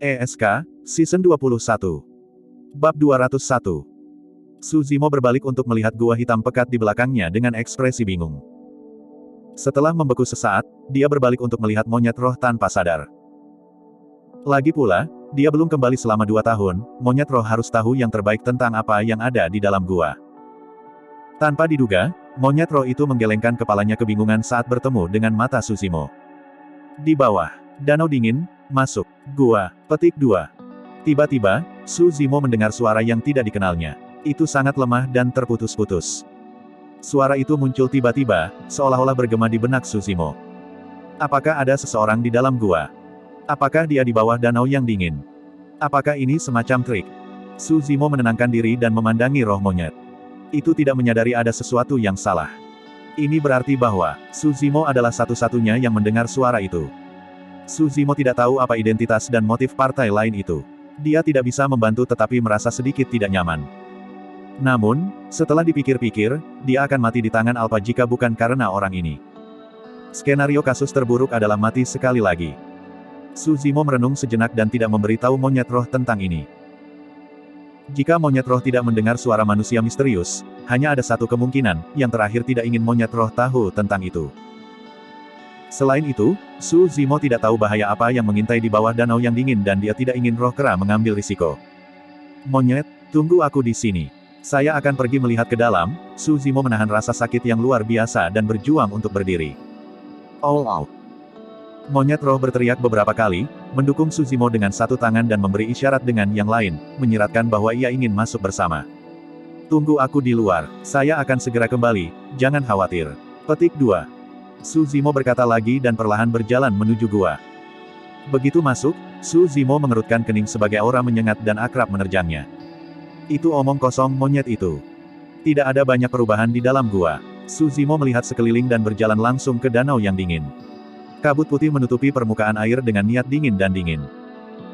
ESK, Season 21. Bab 201. Suzimo berbalik untuk melihat gua hitam pekat di belakangnya dengan ekspresi bingung. Setelah membeku sesaat, dia berbalik untuk melihat monyet roh tanpa sadar. Lagi pula, dia belum kembali selama 2 tahun, monyet roh harus tahu yang terbaik tentang apa yang ada di dalam gua. Tanpa diduga, monyet roh itu menggelengkan kepalanya kebingungan saat bertemu dengan mata Suzimo. Di bawah, danau dingin, masuk, gua, petik 2. Tiba-tiba, Suzimo mendengar suara yang tidak dikenalnya. Itu sangat lemah dan terputus-putus. Suara itu muncul tiba-tiba, seolah-olah bergema di benak Suzimo. Apakah ada seseorang di dalam gua? Apakah dia di bawah danau yang dingin? Apakah ini semacam trik? Suzimo menenangkan diri dan memandangi roh monyet. Itu tidak menyadari ada sesuatu yang salah. Ini berarti bahwa, Suzimo adalah satu-satunya yang mendengar suara itu. Suzimo tidak tahu apa identitas dan motif partai lain itu. Dia tidak bisa membantu tetapi merasa sedikit tidak nyaman. Namun, setelah dipikir-pikir, dia akan mati di tangan Alpha jika bukan karena orang ini. Skenario kasus terburuk adalah mati sekali lagi. Suzimo merenung sejenak dan tidak memberitahu monyet roh tentang ini. Jika monyet roh tidak mendengar suara manusia misterius, hanya ada satu kemungkinan, yang terakhir tidak ingin monyet roh tahu tentang itu. Selain itu, Suzimo tidak tahu bahaya apa yang mengintai di bawah danau yang dingin dan dia tidak ingin roh kera mengambil risiko. Monyet, tunggu aku di sini. Saya akan pergi melihat ke dalam. Suzimo menahan rasa sakit yang luar biasa dan berjuang untuk berdiri. All out. Monyet roh berteriak beberapa kali, mendukung Suzimo dengan satu tangan dan memberi isyarat dengan yang lain, menyiratkan bahwa ia ingin masuk bersama. Tunggu aku di luar, saya akan segera kembali, jangan khawatir. Petik 2. Suzimo berkata lagi dan perlahan berjalan menuju gua. Begitu masuk, Suzimo mengerutkan kening sebagai aura menyengat dan akrab menerjangnya. Itu omong kosong monyet itu. Tidak ada banyak perubahan di dalam gua. Suzimo melihat sekeliling dan berjalan langsung ke danau yang dingin. Kabut putih menutupi permukaan air dengan niat dingin dan dingin.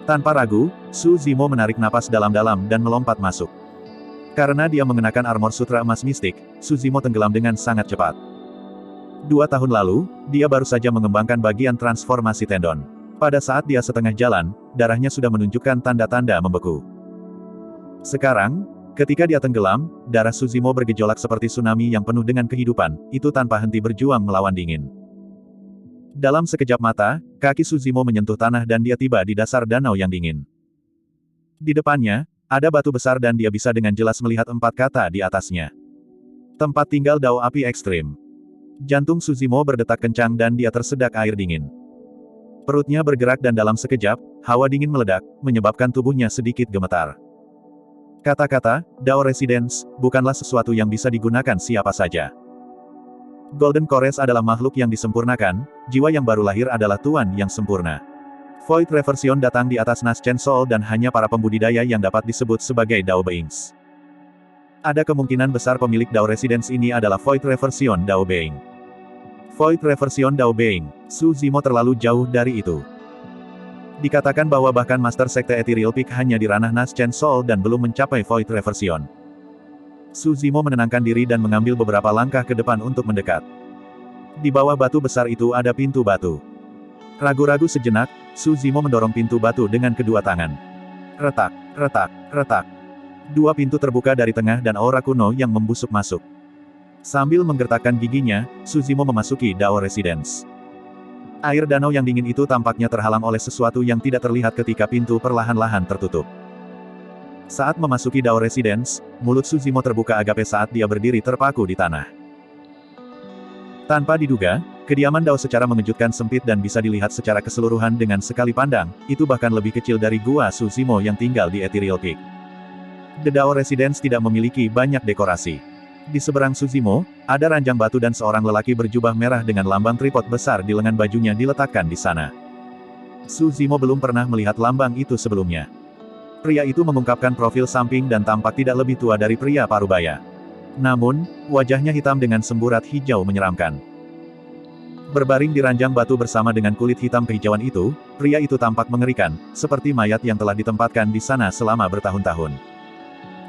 Tanpa ragu, Suzimo menarik napas dalam-dalam dan melompat masuk. Karena dia mengenakan armor sutra emas mistik, Suzimo tenggelam dengan sangat cepat. 2 tahun lalu, dia baru saja mengembangkan bagian transformasi tendon. Pada saat dia setengah jalan, darahnya sudah menunjukkan tanda-tanda membeku. Sekarang, ketika dia tenggelam, darah Suzimo bergejolak seperti tsunami yang penuh dengan kehidupan, itu tanpa henti berjuang melawan dingin. Dalam sekejap mata, kaki Suzimo menyentuh tanah dan dia tiba di dasar danau yang dingin. Di depannya, ada batu besar dan dia bisa dengan jelas melihat 4 kata di atasnya. Tempat tinggal Dao Api Ekstrim. Jantung Suzimo berdetak kencang dan dia tersedak air dingin. Perutnya bergerak dan dalam sekejap, hawa dingin meledak, menyebabkan tubuhnya sedikit gemetar. Kata-kata, Dao Residence, bukanlah sesuatu yang bisa digunakan siapa saja. Golden Chorus adalah makhluk yang disempurnakan, jiwa yang baru lahir adalah tuan yang sempurna. Void Reversion datang di atas Naschen Soul dan hanya para pembudidaya yang dapat disebut sebagai Dao Beings. Ada kemungkinan besar pemilik Dao Residence ini adalah Void Reversion Dao Being. Void Reversion Dao Being, Suzimo terlalu jauh dari itu. Dikatakan bahwa bahkan Master Sekte Ethereal Peak hanya di ranah Naschen Soul dan belum mencapai Void Reversion. Suzimo menenangkan diri dan mengambil beberapa langkah ke depan untuk mendekat. Di bawah batu besar itu ada pintu batu. Ragu-ragu sejenak, Suzimo mendorong pintu batu dengan kedua tangan. Retak, retak, retak. 2 pintu terbuka dari tengah dan aura kuno yang membusuk masuk. Sambil menggertakkan giginya, Suzimo memasuki Dao Residence. Air danau yang dingin itu tampaknya terhalang oleh sesuatu yang tidak terlihat ketika pintu perlahan-lahan tertutup. Saat memasuki Dao Residence, mulut Suzimo terbuka agape saat dia berdiri terpaku di tanah. Tanpa diduga, kediaman Dao secara mengejutkan sempit dan bisa dilihat secara keseluruhan dengan sekali pandang, itu bahkan lebih kecil dari gua Suzimo yang tinggal di Ethereal Peak. The Dao Residence tidak memiliki banyak dekorasi. Di seberang Suzimo, ada ranjang batu dan seorang lelaki berjubah merah dengan lambang tripod besar di lengan bajunya diletakkan di sana. Suzimo belum pernah melihat lambang itu sebelumnya. Pria itu mengungkapkan profil samping dan tampak tidak lebih tua dari pria parubaya. Namun, wajahnya hitam dengan semburat hijau menyeramkan. Berbaring di ranjang batu bersama dengan kulit hitam kehijauan itu, pria itu tampak mengerikan, seperti mayat yang telah ditempatkan di sana selama bertahun-tahun.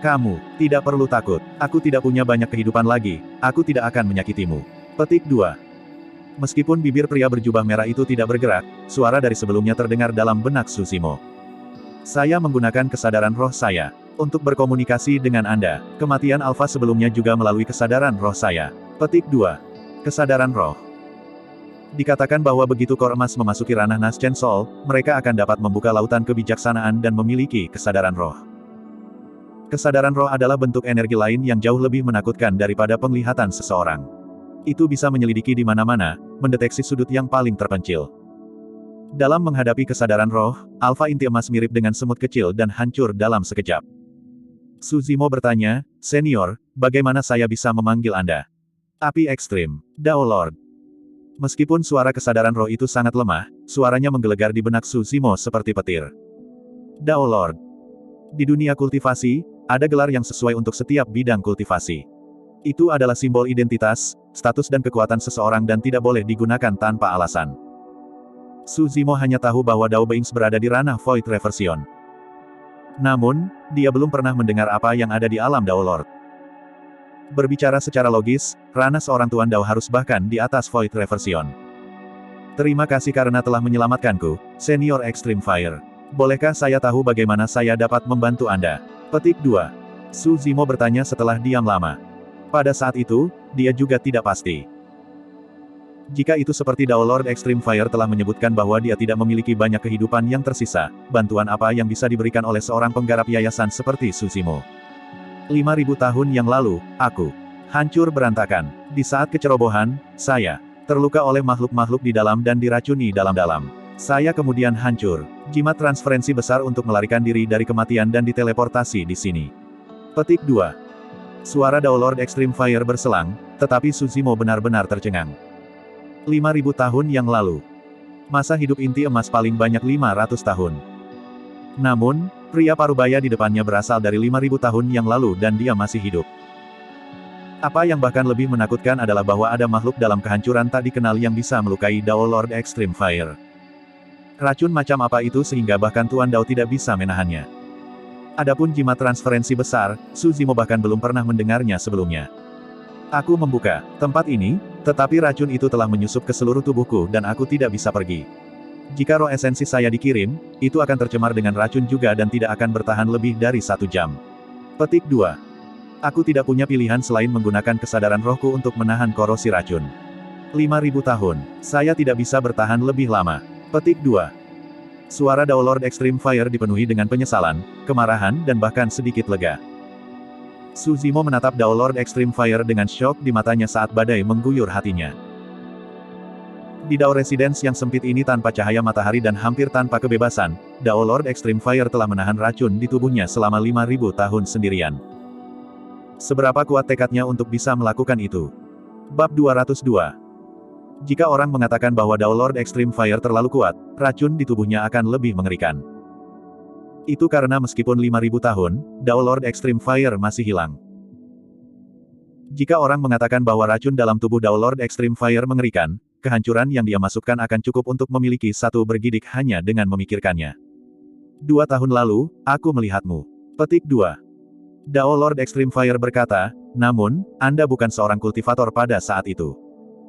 Kamu tidak perlu takut, aku tidak punya banyak kehidupan lagi, aku tidak akan menyakitimu. Petik 2. Meskipun bibir pria berjubah merah itu tidak bergerak, suara dari sebelumnya terdengar dalam benak Suzimo. Saya menggunakan kesadaran roh saya untuk berkomunikasi dengan Anda. Kematian Alpha sebelumnya juga melalui kesadaran roh saya. Petik 2. Kesadaran roh. Dikatakan bahwa begitu kor emas memasuki ranah Naschen Soul, mereka akan dapat membuka lautan kebijaksanaan dan memiliki kesadaran roh. Kesadaran roh adalah bentuk energi lain yang jauh lebih menakutkan daripada penglihatan seseorang. Itu bisa menyelidiki di mana-mana, mendeteksi sudut yang paling terpencil. Dalam menghadapi kesadaran roh, Alpha inti emas mirip dengan semut kecil dan hancur dalam sekejap. Su Zimo bertanya, "Senior, bagaimana saya bisa memanggil Anda?" Api ekstrim, Dao Lord. Meskipun suara kesadaran roh itu sangat lemah, suaranya menggelegar di benak Su Zimo seperti petir. Dao Lord. Di dunia kultivasi, ada gelar yang sesuai untuk setiap bidang kultivasi. Itu adalah simbol identitas, status dan kekuatan seseorang dan tidak boleh digunakan tanpa alasan. Su Zimo hanya tahu bahwa Dao Beings berada di ranah Void Reversion. Namun, dia belum pernah mendengar apa yang ada di alam Dao Lord. Berbicara secara logis, ranah seorang Tuan Dao harus bahkan di atas Void Reversion. Terima kasih karena telah menyelamatkanku, Senior Extreme Fire. Bolehkah saya tahu bagaimana saya dapat membantu Anda? Petik 2. Su Zimo bertanya setelah diam lama. Pada saat itu, dia juga tidak pasti. Jika itu seperti Dao Lord Extreme Fire telah menyebutkan bahwa dia tidak memiliki banyak kehidupan yang tersisa, bantuan apa yang bisa diberikan oleh seorang penggarap yayasan seperti Su Zimo? 5.000 tahun yang lalu, aku hancur berantakan. Di saat kecerobohan, saya terluka oleh makhluk-makhluk di dalam dan diracuni dalam-dalam. Saya kemudian hancur. Jimat transferensi besar untuk melarikan diri dari kematian dan diteleportasi di sini. Petik 2. Suara Dao Lord Extreme Fire berselang, tetapi Su Zimo benar-benar tercengang. 5.000 tahun yang lalu. Masa hidup inti emas paling banyak 500 tahun. Namun, pria parubaya di depannya berasal dari 5.000 tahun yang lalu dan dia masih hidup. Apa yang bahkan lebih menakutkan adalah bahwa ada makhluk dalam kehancuran tak dikenal yang bisa melukai Dao Lord Extreme Fire. Racun macam apa itu sehingga bahkan Tuan Dao tidak bisa menahannya. Adapun jimat transferensi besar, Su Zimo bahkan belum pernah mendengarnya sebelumnya. Aku membuka tempat ini, tetapi racun itu telah menyusup ke seluruh tubuhku dan aku tidak bisa pergi. Jika roh esensi saya dikirim, itu akan tercemar dengan racun juga dan tidak akan bertahan lebih dari 1 jam. Petik 2. Aku tidak punya pilihan selain menggunakan kesadaran rohku untuk menahan korosi racun. 5.000 tahun. Saya tidak bisa bertahan lebih lama. Petik 2. Suara Dao Lord Extreme Fire dipenuhi dengan penyesalan, kemarahan dan bahkan sedikit lega. Su Zimo menatap Dao Lord Extreme Fire dengan syok di matanya saat badai mengguyur hatinya. Di Dao Residence yang sempit ini tanpa cahaya matahari dan hampir tanpa kebebasan, Dao Lord Extreme Fire telah menahan racun di tubuhnya selama 5.000 tahun sendirian. Seberapa kuat tekadnya untuk bisa melakukan itu? Bab 202. Jika orang mengatakan bahwa Dao Lord Extreme Fire terlalu kuat, racun di tubuhnya akan lebih mengerikan. Itu karena meskipun 5.000 tahun, Dao Lord Extreme Fire masih hilang. Jika orang mengatakan bahwa racun dalam tubuh Dao Lord Extreme Fire mengerikan, kehancuran yang dia masukkan akan cukup untuk memiliki satu bergidik hanya dengan memikirkannya. 2 tahun lalu, aku melihatmu. Petik 2. Dao Lord Extreme Fire berkata, namun, Anda bukan seorang kultivator pada saat itu.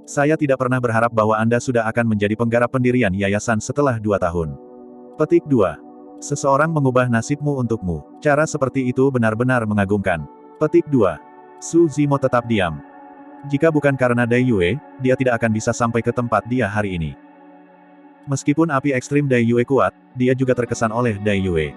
Saya tidak pernah berharap bahwa Anda sudah akan menjadi penggarap pendirian yayasan setelah 2 tahun. Petik 2. Seseorang mengubah nasibmu untukmu. Cara seperti itu benar-benar mengagumkan. Petik 2. Su Zimo tetap diam. Jika bukan karena Dai Yue, dia tidak akan bisa sampai ke tempat dia hari ini. Meskipun api ekstrim Dai Yue kuat, dia juga terkesan oleh Dai Yue.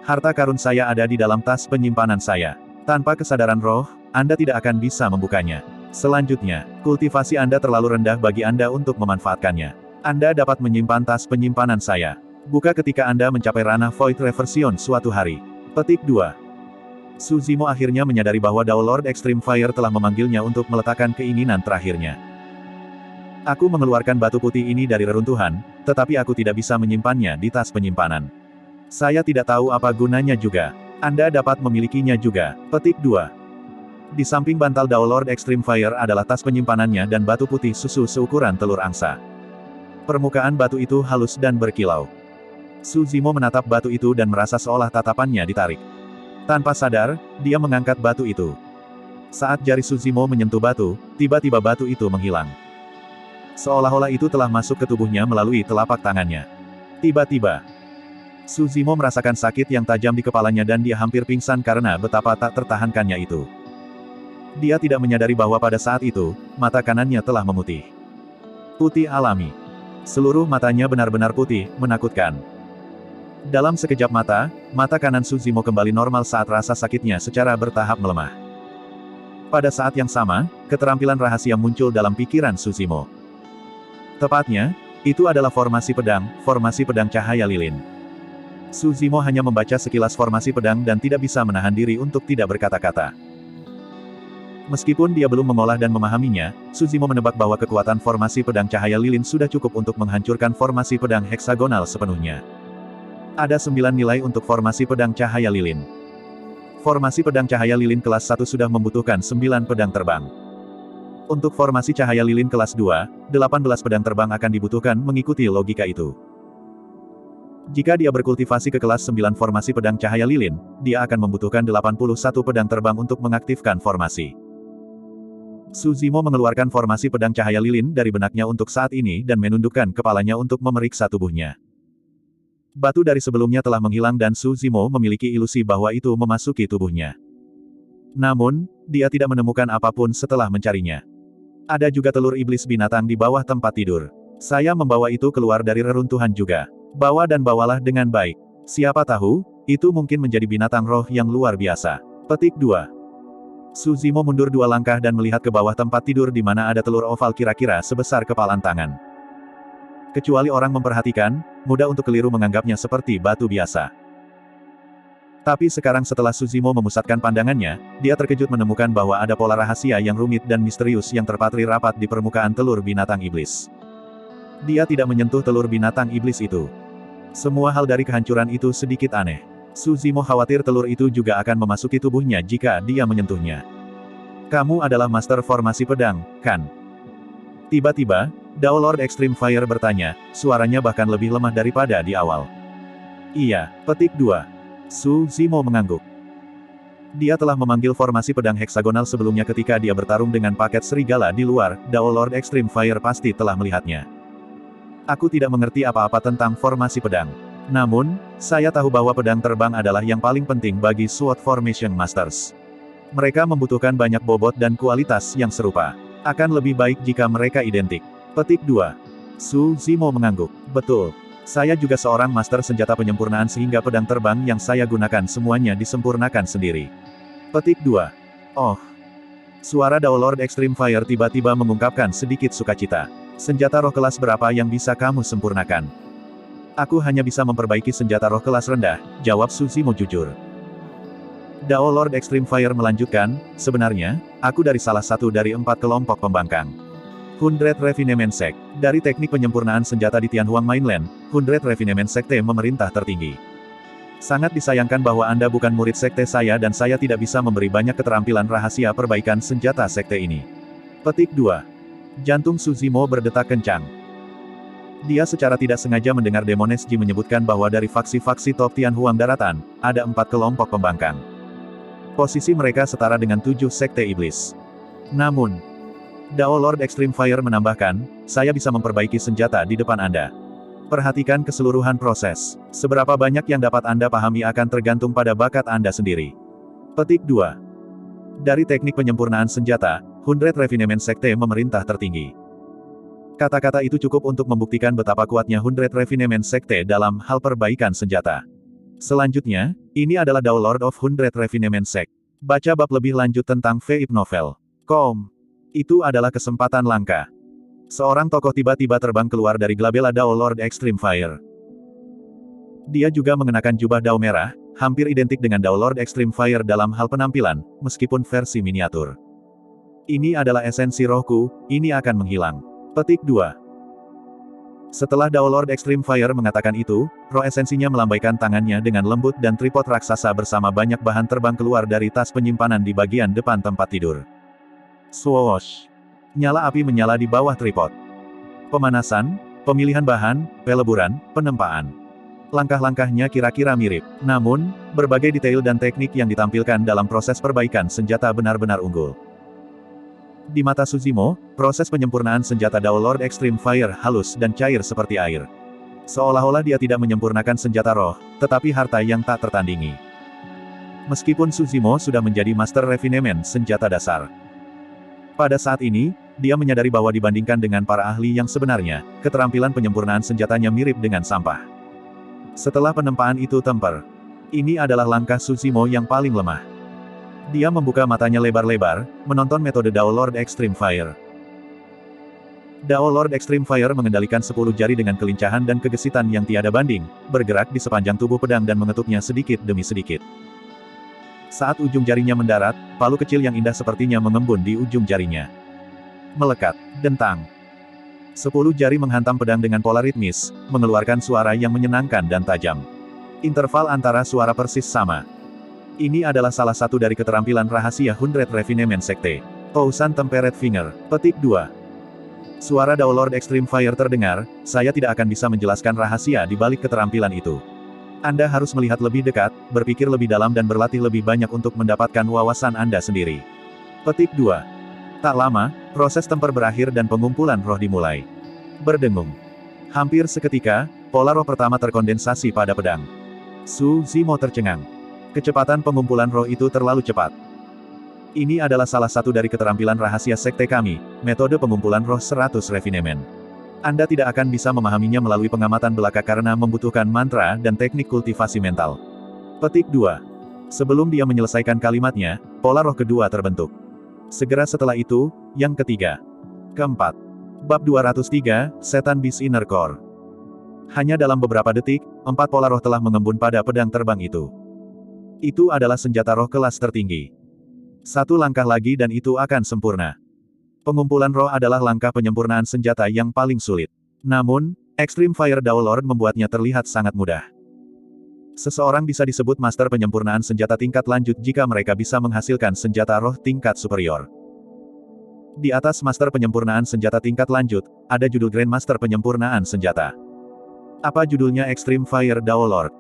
Harta karun saya ada di dalam tas penyimpanan saya. Tanpa kesadaran roh, Anda tidak akan bisa membukanya. Selanjutnya, kultivasi Anda terlalu rendah bagi Anda untuk memanfaatkannya. Anda dapat menyimpan tas penyimpanan saya. Buka ketika Anda mencapai ranah Void Reversion suatu hari. Petik 2. Su Zimo akhirnya menyadari bahwa Dao Lord Extreme Fire telah memanggilnya untuk meletakkan keinginan terakhirnya. Aku mengeluarkan batu putih ini dari reruntuhan, tetapi aku tidak bisa menyimpannya di tas penyimpanan. Saya tidak tahu apa gunanya juga. Anda dapat memilikinya juga. Petik 2. Di samping bantal Dao Lord Extreme Fire adalah tas penyimpanannya dan batu putih susu seukuran telur angsa. Permukaan batu itu halus dan berkilau. Su Zimo menatap batu itu dan merasa seolah tatapannya ditarik. Tanpa sadar, dia mengangkat batu itu. Saat jari Su Zimo menyentuh batu, tiba-tiba batu itu menghilang. Seolah-olah itu telah masuk ke tubuhnya melalui telapak tangannya. Tiba-tiba, Suzimo merasakan sakit yang tajam di kepalanya dan dia hampir pingsan karena betapa tak tertahankannya itu. Dia tidak menyadari bahwa pada saat itu, mata kanannya telah memutih. Putih alami. Seluruh matanya benar-benar putih, menakutkan. Dalam sekejap mata, mata kanan Suzimo kembali normal saat rasa sakitnya secara bertahap melemah. Pada saat yang sama, keterampilan rahasia muncul dalam pikiran Suzimo. Tepatnya, itu adalah formasi pedang cahaya lilin. Suzimo hanya membaca sekilas formasi pedang dan tidak bisa menahan diri untuk tidak berkata-kata. Meskipun dia belum mengolah dan memahaminya, Suzimo menebak bahwa kekuatan formasi pedang cahaya lilin sudah cukup untuk menghancurkan formasi pedang heksagonal sepenuhnya. Ada 9 nilai untuk formasi pedang cahaya lilin. Formasi pedang cahaya lilin kelas 1 sudah membutuhkan 9 pedang terbang. Untuk formasi cahaya lilin kelas 2, 18 pedang terbang akan dibutuhkan mengikuti logika itu. Jika dia berkultivasi ke kelas 9 formasi pedang cahaya lilin, dia akan membutuhkan 81 pedang terbang untuk mengaktifkan formasi. Suzimo mengeluarkan formasi pedang cahaya lilin dari benaknya untuk saat ini dan menundukkan kepalanya untuk memeriksa tubuhnya. Batu dari sebelumnya telah menghilang dan Suzimo memiliki ilusi bahwa itu memasuki tubuhnya. Namun, dia tidak menemukan apapun setelah mencarinya. Ada juga telur iblis binatang di bawah tempat tidur. Saya membawa itu keluar dari reruntuhan juga. Bawa dan bawalah dengan baik. Siapa tahu, itu mungkin menjadi binatang roh yang luar biasa. Petik 2. Suzimo mundur 2 langkah dan melihat ke bawah tempat tidur di mana ada telur oval kira-kira sebesar kepalan tangan. Kecuali orang memperhatikan, mudah untuk keliru menganggapnya seperti batu biasa. Tapi sekarang setelah Suzimo memusatkan pandangannya, dia terkejut menemukan bahwa ada pola rahasia yang rumit dan misterius yang terpatri rapat di permukaan telur binatang iblis. Dia tidak menyentuh telur binatang iblis itu. Semua hal dari kehancuran itu sedikit aneh. Suzimo khawatir telur itu juga akan memasuki tubuhnya jika dia menyentuhnya. Kamu adalah master formasi pedang, kan? Tiba-tiba, Dao Lord Extreme Fire bertanya, suaranya bahkan lebih lemah daripada di awal. Iya, petik 2. Suzimo mengangguk. Dia telah memanggil formasi pedang heksagonal sebelumnya ketika dia bertarung dengan paket serigala di luar, Dao Lord Extreme Fire pasti telah melihatnya. Aku tidak mengerti apa-apa tentang formasi pedang. Namun, saya tahu bahwa pedang terbang adalah yang paling penting bagi Sword Formation Masters. Mereka membutuhkan banyak bobot dan kualitas yang serupa. Akan lebih baik jika mereka identik. Petik 2. Suzimo mengangguk. Betul. Saya juga seorang master senjata penyempurnaan sehingga pedang terbang yang saya gunakan semuanya disempurnakan sendiri. Petik 2. Oh. Suara Dao Lord Extreme Fire tiba-tiba mengungkapkan sedikit sukacita. Senjata roh kelas berapa yang bisa kamu sempurnakan? Aku hanya bisa memperbaiki senjata roh kelas rendah, jawab Suzimo jujur. Dao Lord Extreme Fire melanjutkan, sebenarnya, aku dari salah satu dari 4 kelompok pembangkang. 100 Refinement Sect. Dari teknik penyempurnaan senjata di Tianhuang Mainland, 100 Refinement Sekte memerintah tertinggi. Sangat disayangkan bahwa Anda bukan murid sekte saya dan saya tidak bisa memberi banyak keterampilan rahasia perbaikan senjata sekte ini. Petik 2. Jantung Suzimo berdetak kencang. Dia secara tidak sengaja mendengar Demones Ji menyebutkan bahwa dari faksi-faksi top Tianhuang Daratan, ada 4 kelompok pembangkang. Posisi mereka setara dengan 7 sekte iblis. Namun, Dao Lord Extreme Fire menambahkan, saya bisa memperbaiki senjata di depan Anda. Perhatikan keseluruhan proses. Seberapa banyak yang dapat Anda pahami akan tergantung pada bakat Anda sendiri. Petik 2. Dari teknik penyempurnaan senjata, 100 Refinement Sekte memerintah tertinggi. Kata-kata itu cukup untuk membuktikan betapa kuatnya 100 Refinement Sekte dalam hal perbaikan senjata. Selanjutnya, ini adalah Dao Lord of 100 Refinement Sect. Baca bab lebih lanjut tentang Veip Novel. Itu adalah kesempatan langka. Seorang tokoh tiba-tiba terbang keluar dari glabella Dao Lord Extreme Fire. Dia juga mengenakan jubah Dao merah, hampir identik dengan Dao Lord Extreme Fire dalam hal penampilan, meskipun versi miniatur. Ini adalah esensi rohku, ini akan menghilang. Petik 2. Setelah Dao Lord Extreme Fire mengatakan itu, roh esensinya melambaikan tangannya dengan lembut dan tripod raksasa bersama banyak bahan terbang keluar dari tas penyimpanan di bagian depan tempat tidur. Swoosh! Nyala api menyala di bawah tripod. Pemanasan, pemilihan bahan, peleburan, penempaan. Langkah-langkahnya kira-kira mirip. Namun, berbagai detail dan teknik yang ditampilkan dalam proses perbaikan senjata benar-benar unggul. Di mata Suzimo, proses penyempurnaan senjata Dao Lord Extreme Fire halus dan cair seperti air. Seolah-olah dia tidak menyempurnakan senjata roh, tetapi harta yang tak tertandingi. Meskipun Suzimo sudah menjadi master refinemen senjata dasar. Pada saat ini, dia menyadari bahwa dibandingkan dengan para ahli yang sebenarnya, keterampilan penyempurnaan senjatanya mirip dengan sampah. Setelah penempaan itu temper, ini adalah langkah Suzimo yang paling lemah. Dia membuka matanya lebar-lebar, menonton metode Dao Lord Extreme Fire. Dao Lord Extreme Fire mengendalikan 10 jari dengan kelincahan dan kegesitan yang tiada banding, bergerak di sepanjang tubuh pedang dan mengetuknya sedikit demi sedikit. Saat ujung jarinya mendarat, palu kecil yang indah sepertinya mengembun di ujung jarinya. Melekat, dentang. 10 jari menghantam pedang dengan pola ritmis, mengeluarkan suara yang menyenangkan dan tajam. Interval antara suara persis sama. Ini adalah salah satu dari keterampilan rahasia 100 Refinement Sekte. Thousand Temperate Finger, petik 2. Suara Dao Lord Extreme Fire terdengar, saya tidak akan bisa menjelaskan rahasia di balik keterampilan itu. Anda harus melihat lebih dekat, berpikir lebih dalam dan berlatih lebih banyak untuk mendapatkan wawasan Anda sendiri. Petik 2. Tak lama, proses temper berakhir dan pengumpulan roh dimulai. Berdengung. Hampir seketika, pola roh pertama terkondensasi pada pedang. Suzimo tercengang. Kecepatan pengumpulan roh itu terlalu cepat. Ini adalah salah satu dari keterampilan rahasia sekte kami, metode pengumpulan roh 100 refinement. Anda tidak akan bisa memahaminya melalui pengamatan belaka karena membutuhkan mantra dan teknik kultivasi mental. Petik 2. Sebelum dia menyelesaikan kalimatnya, pola roh kedua terbentuk. Segera setelah itu, yang ketiga. Keempat. Bab 203, Setan Beast Inner Core. Hanya dalam beberapa detik, 4 pola roh telah mengembun pada pedang terbang itu. Itu adalah senjata roh kelas tertinggi. Satu langkah lagi dan itu akan sempurna. Pengumpulan roh adalah langkah penyempurnaan senjata yang paling sulit. Namun, Extreme Fire Dao Lord membuatnya terlihat sangat mudah. Seseorang bisa disebut master penyempurnaan senjata tingkat lanjut jika mereka bisa menghasilkan senjata roh tingkat superior. Di atas master penyempurnaan senjata tingkat lanjut, ada judul Grand Master penyempurnaan senjata. Apa judulnya Extreme Fire Dao Lord?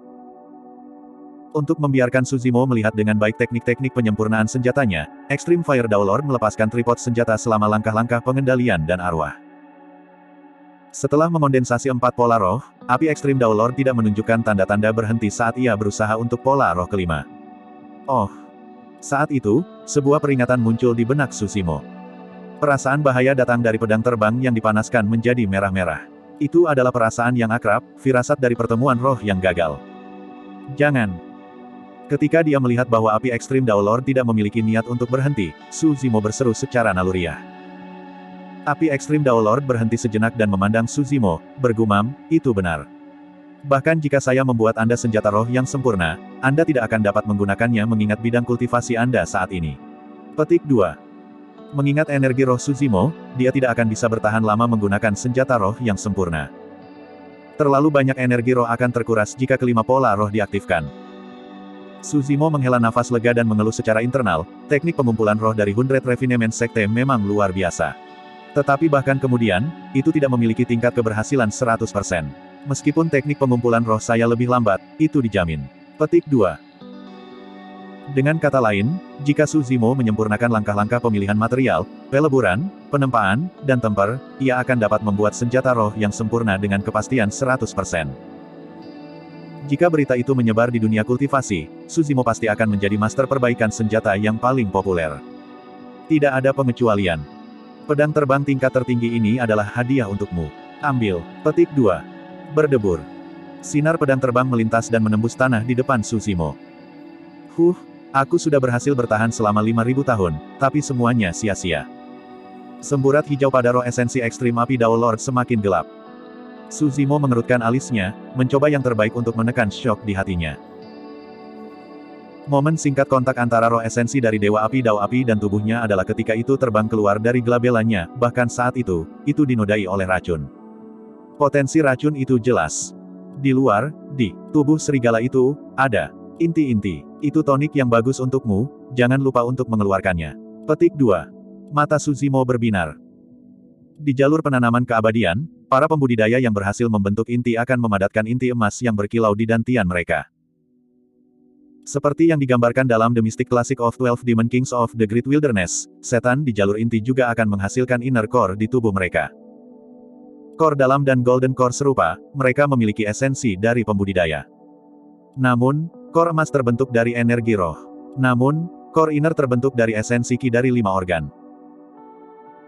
Untuk membiarkan Suzimo melihat dengan baik teknik-teknik penyempurnaan senjatanya, Extreme Fire Dao Lord melepaskan tripod senjata selama langkah-langkah pengendalian dan arwah. Setelah mengondensasi 4 pola roh, api Extreme Dao Lord tidak menunjukkan tanda-tanda berhenti saat ia berusaha untuk pola roh kelima. Oh! Saat itu, sebuah peringatan muncul di benak Suzimo. Perasaan bahaya datang dari pedang terbang yang dipanaskan menjadi merah-merah. Itu adalah perasaan yang akrab, firasat dari pertemuan roh yang gagal. Jangan! Ketika dia melihat bahwa api ekstrim Dao Lord tidak memiliki niat untuk berhenti, Suzimo berseru secara naluriah. Api ekstrim Dao Lord berhenti sejenak dan memandang Suzimo, bergumam, itu benar. Bahkan jika saya membuat Anda senjata roh yang sempurna, Anda tidak akan dapat menggunakannya mengingat bidang kultivasi Anda saat ini. Petik 2. Mengingat energi roh Suzimo, dia tidak akan bisa bertahan lama menggunakan senjata roh yang sempurna. Terlalu banyak energi roh akan terkuras jika kelima pola roh diaktifkan. Suzimo menghela nafas lega dan mengeluh secara internal, teknik pengumpulan roh dari 100 Refinement Sekte memang luar biasa. Tetapi bahkan kemudian, itu tidak memiliki tingkat keberhasilan 100%. Meskipun teknik pengumpulan roh saya lebih lambat, itu dijamin. Petik 2. Dengan kata lain, jika Suzimo menyempurnakan langkah-langkah pemilihan material, peleburan, penempaan, dan temper, ia akan dapat membuat senjata roh yang sempurna dengan kepastian 100%. Jika berita itu menyebar di dunia kultivasi, Suzimo pasti akan menjadi master perbaikan senjata yang paling populer. Tidak ada pengecualian. Pedang terbang tingkat tertinggi ini adalah hadiah untukmu. Ambil. Petik 2. Berdebur. Sinar pedang terbang melintas dan menembus tanah di depan Suzimo. Aku sudah berhasil bertahan selama 5.000 tahun, tapi semuanya sia-sia. Semburat hijau pada roh esensi ekstrim api Dao Lord semakin gelap. Suzimo mengerutkan alisnya, mencoba yang terbaik untuk menekan syok di hatinya. Momen singkat kontak antara roh esensi dari Dewa Api Dao Api dan tubuhnya adalah ketika itu terbang keluar dari glabelanya, bahkan saat itu dinodai oleh racun. Potensi racun itu jelas. Di luar, di tubuh serigala itu, ada inti-inti. Itu tonik yang bagus untukmu, jangan lupa untuk mengeluarkannya. Petik 2. Mata Suzimo berbinar. Di jalur penanaman keabadian, para pembudidaya yang berhasil membentuk inti akan memadatkan inti emas yang berkilau di dantian mereka. Seperti yang digambarkan dalam The Mystic Classic of 12 Demon Kings of the Great Wilderness, setan di jalur inti juga akan menghasilkan inner core di tubuh mereka. Core dalam dan Golden Core serupa, mereka memiliki esensi dari pembudidaya. Namun, core emas terbentuk dari energi roh. Namun, core inner terbentuk dari esensi Ki dari 5 organ.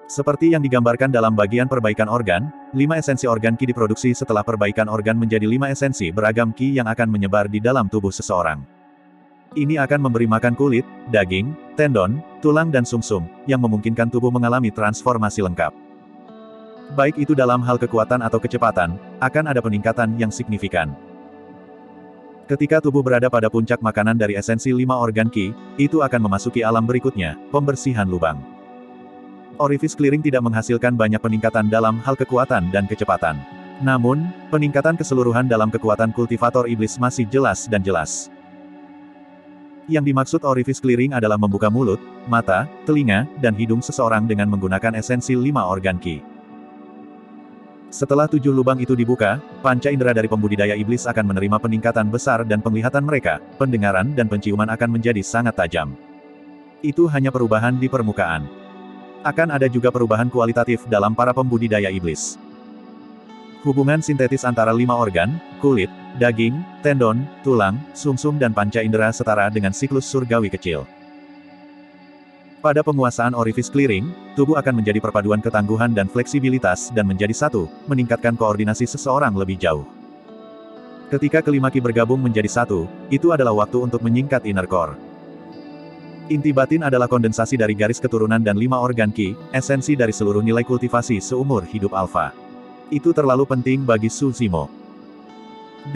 Seperti yang digambarkan dalam bagian perbaikan organ, 5 esensi organ Ki diproduksi setelah perbaikan organ menjadi 5 esensi beragam Ki yang akan menyebar di dalam tubuh seseorang. Ini akan memberi makan kulit, daging, tendon, tulang dan sumsum, yang memungkinkan tubuh mengalami transformasi lengkap. Baik itu dalam hal kekuatan atau kecepatan, akan ada peningkatan yang signifikan. Ketika tubuh berada pada puncak makanan dari esensi 5 organ Ki, itu akan memasuki alam berikutnya, pembersihan lubang. Orifice clearing tidak menghasilkan banyak peningkatan dalam hal kekuatan dan kecepatan. Namun, peningkatan keseluruhan dalam kekuatan kultivator iblis masih jelas dan jelas. Yang dimaksud orifice clearing adalah membuka mulut, mata, telinga, dan hidung seseorang dengan menggunakan esensi 5 organ Ki. Setelah 7 lubang itu dibuka, panca indera dari pembudidaya iblis akan menerima peningkatan besar dan penglihatan mereka, pendengaran dan penciuman akan menjadi sangat tajam. Itu hanya perubahan di permukaan. Akan ada juga perubahan kualitatif dalam para pembudidaya iblis. Hubungan sintetis antara 5 organ, kulit, daging, tendon, tulang, sumsum dan panca indera setara dengan siklus surgawi kecil. Pada penguasaan orifice clearing, tubuh akan menjadi perpaduan ketangguhan dan fleksibilitas dan menjadi satu, meningkatkan koordinasi seseorang lebih jauh. Ketika kelima Ki bergabung menjadi satu, itu adalah waktu untuk menyingkat inner core. Inti batin adalah kondensasi dari garis keturunan dan 5 organ Ki, esensi dari seluruh nilai kultivasi seumur hidup alfa. Itu terlalu penting bagi Su Zimo.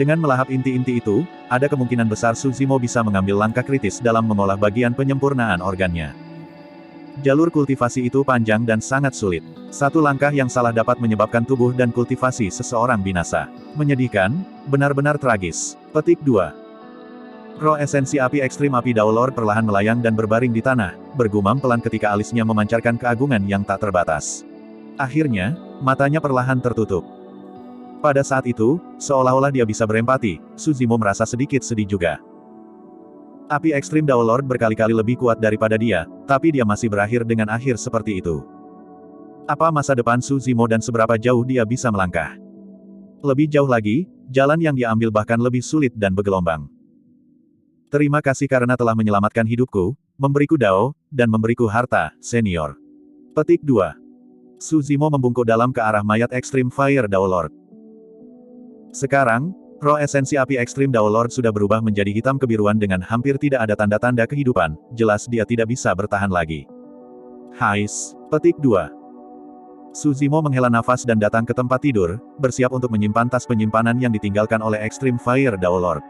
Dengan melahap inti-inti itu, ada kemungkinan besar Su Zimo bisa mengambil langkah kritis dalam mengolah bagian penyempurnaan organnya. Jalur kultivasi itu panjang dan sangat sulit. Satu langkah yang salah dapat menyebabkan tubuh dan kultivasi seseorang binasa. Menyedihkan, benar-benar tragis. Petik 2. Roh esensi api ekstrim api Daolord perlahan melayang dan berbaring di tanah, bergumam pelan ketika alisnya memancarkan keagungan yang tak terbatas. Akhirnya, matanya perlahan tertutup. Pada saat itu, seolah-olah dia bisa berempati, Su Zimo merasa sedikit sedih juga. Api ekstrim Daolord berkali-kali lebih kuat daripada dia, tapi dia masih berakhir dengan akhir seperti itu. Apa masa depan Su Zimo dan seberapa jauh dia bisa melangkah? Lebih jauh lagi, jalan yang dia ambil bahkan lebih sulit dan bergelombang. Terima kasih karena telah menyelamatkan hidupku, memberiku dao, dan memberiku harta, senior. Petik 2. Su Zimo membungkuk dalam ke arah mayat ekstrim Fire Daolord. Sekarang, roh esensi api ekstrim Daolord sudah berubah menjadi hitam kebiruan dengan hampir tidak ada tanda-tanda kehidupan, jelas dia tidak bisa bertahan lagi. Hais. Petik 2. Su Zimo menghela nafas dan datang ke tempat tidur, bersiap untuk menyimpan tas penyimpanan yang ditinggalkan oleh ekstrim Fire Daolord.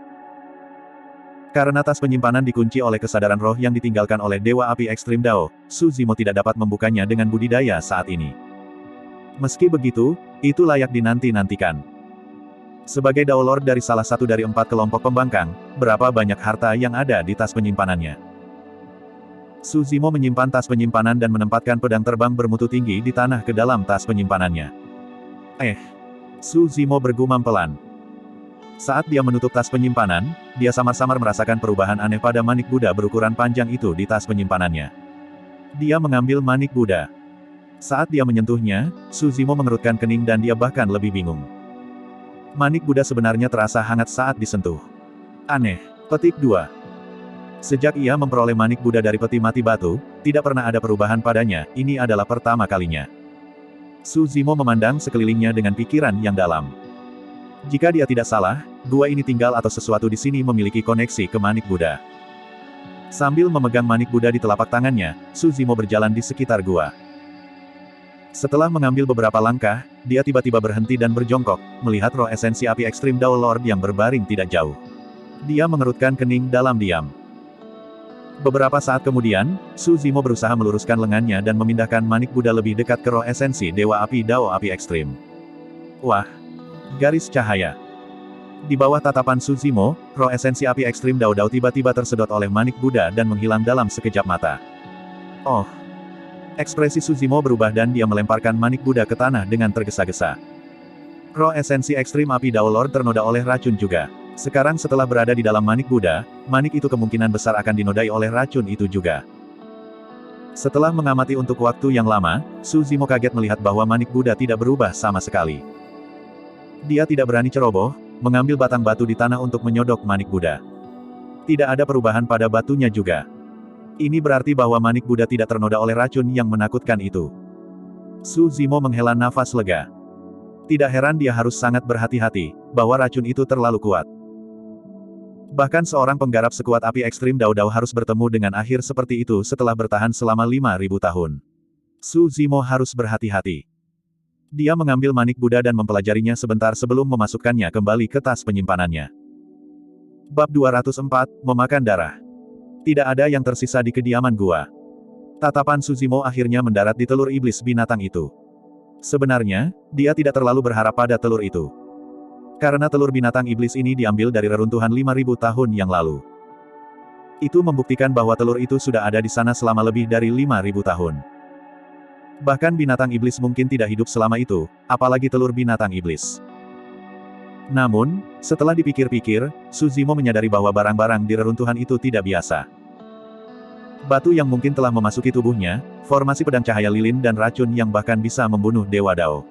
Karena tas penyimpanan dikunci oleh kesadaran roh yang ditinggalkan oleh Dewa Api Ekstrim Dao, Su Zimo tidak dapat membukanya dengan budidaya saat ini. Meski begitu, itu layak dinanti-nantikan. Sebagai Daolord dari salah satu dari 4 kelompok pembangkang, berapa banyak harta yang ada di tas penyimpanannya? Su Zimo menyimpan tas penyimpanan dan menempatkan pedang terbang bermutu tinggi di tanah ke dalam tas penyimpanannya. Su Zimo bergumam pelan. Saat dia menutup tas penyimpanan, dia samar-samar merasakan perubahan aneh pada manik Buddha berukuran panjang itu di tas penyimpanannya. Dia mengambil manik Buddha. Saat dia menyentuhnya, Su Zimo mengerutkan kening dan dia bahkan lebih bingung. Manik Buddha sebenarnya terasa hangat saat disentuh. Aneh. Petik 2. Sejak ia memperoleh manik Buddha dari peti mati batu, tidak pernah ada perubahan padanya, ini adalah pertama kalinya. Su Zimo memandang sekelilingnya dengan pikiran yang dalam. Jika dia tidak salah, gua ini tinggal atau sesuatu di sini memiliki koneksi ke manik Buddha. Sambil memegang manik Buddha di telapak tangannya, Su Zimo berjalan di sekitar gua. Setelah mengambil beberapa langkah, dia tiba-tiba berhenti dan berjongkok, melihat roh esensi api ekstrim Daolord yang berbaring tidak jauh. Dia mengerutkan kening dalam diam. Beberapa saat kemudian, Su Zimo berusaha meluruskan lengannya dan memindahkan manik Buddha lebih dekat ke roh esensi Dewa Api Dao Api Ekstrim. Wah! Garis cahaya. Di bawah tatapan Su Zimo, roh esensi api ekstrim Dao Dao tiba-tiba tersedot oleh manik Buddha dan menghilang dalam sekejap mata. Oh! Ekspresi Su Zimo berubah dan dia melemparkan manik Buddha ke tanah dengan tergesa-gesa. Roh esensi ekstrim api Daolord ternoda oleh racun juga. Sekarang setelah berada di dalam manik Buddha, manik itu kemungkinan besar akan dinodai oleh racun itu juga. Setelah mengamati untuk waktu yang lama, Suzimo kaget melihat bahwa manik Buddha tidak berubah sama sekali. Dia tidak berani ceroboh, mengambil batang batu di tanah untuk menyodok manik Buddha. Tidak ada perubahan pada batunya juga. Ini berarti bahwa manik Buddha tidak ternoda oleh racun yang menakutkan itu. Suzimo menghela nafas lega. Tidak heran dia harus sangat berhati-hati, bahwa racun itu terlalu kuat. Bahkan seorang penggarap sekuat api ekstrim Dao Dao harus bertemu dengan akhir seperti itu setelah bertahan selama 5.000 tahun. Suzimo harus berhati-hati. Dia mengambil manik Buddha dan mempelajarinya sebentar sebelum memasukkannya kembali ke tas penyimpanannya. Bab 204, Memakan Darah. Tidak ada yang tersisa di kediaman gua. Tatapan Suzimo akhirnya mendarat di telur iblis binatang itu. Sebenarnya, dia tidak terlalu berharap pada telur itu. Karena telur binatang iblis ini diambil dari reruntuhan 5.000 tahun yang lalu. Itu membuktikan bahwa telur itu sudah ada di sana selama lebih dari 5.000 tahun. Bahkan binatang iblis mungkin tidak hidup selama itu, apalagi telur binatang iblis. Namun, setelah dipikir-pikir, Suzimo menyadari bahwa barang-barang di reruntuhan itu tidak biasa. Batu yang mungkin telah memasuki tubuhnya, formasi pedang cahaya lilin dan racun yang bahkan bisa membunuh Dewa Dao.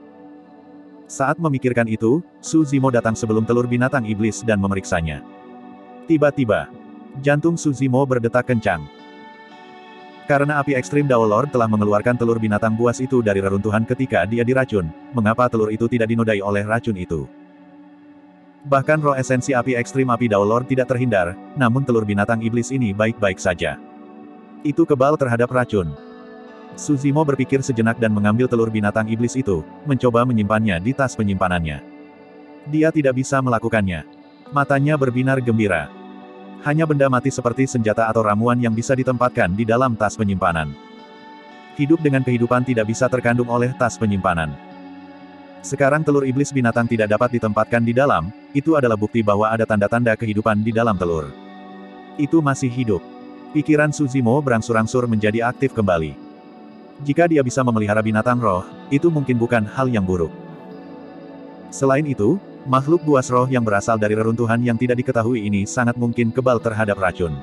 Saat memikirkan itu, Suzimo datang sebelum telur binatang iblis dan memeriksanya. Tiba-tiba, jantung Suzimo berdetak kencang. Karena api ekstrim Dao Lord telah mengeluarkan telur binatang buas itu dari reruntuhan ketika dia diracun, mengapa telur itu tidak dinodai oleh racun itu? Bahkan roh esensi api ekstrim api Dao Lord tidak terhindar, namun telur binatang iblis ini baik-baik saja. Itu kebal terhadap racun. Suzimo berpikir sejenak dan mengambil telur binatang iblis itu, mencoba menyimpannya di tas penyimpanannya. Dia tidak bisa melakukannya. Matanya berbinar gembira. Hanya benda mati seperti senjata atau ramuan yang bisa ditempatkan di dalam tas penyimpanan. Hidup dengan kehidupan tidak bisa terkandung oleh tas penyimpanan. Sekarang telur iblis binatang tidak dapat ditempatkan di dalam, itu adalah bukti bahwa ada tanda-tanda kehidupan di dalam telur. Itu masih hidup. Pikiran Suzimo berangsur-angsur menjadi aktif kembali. Jika dia bisa memelihara binatang roh, itu mungkin bukan hal yang buruk. Selain itu, makhluk buas roh yang berasal dari reruntuhan yang tidak diketahui ini sangat mungkin kebal terhadap racun.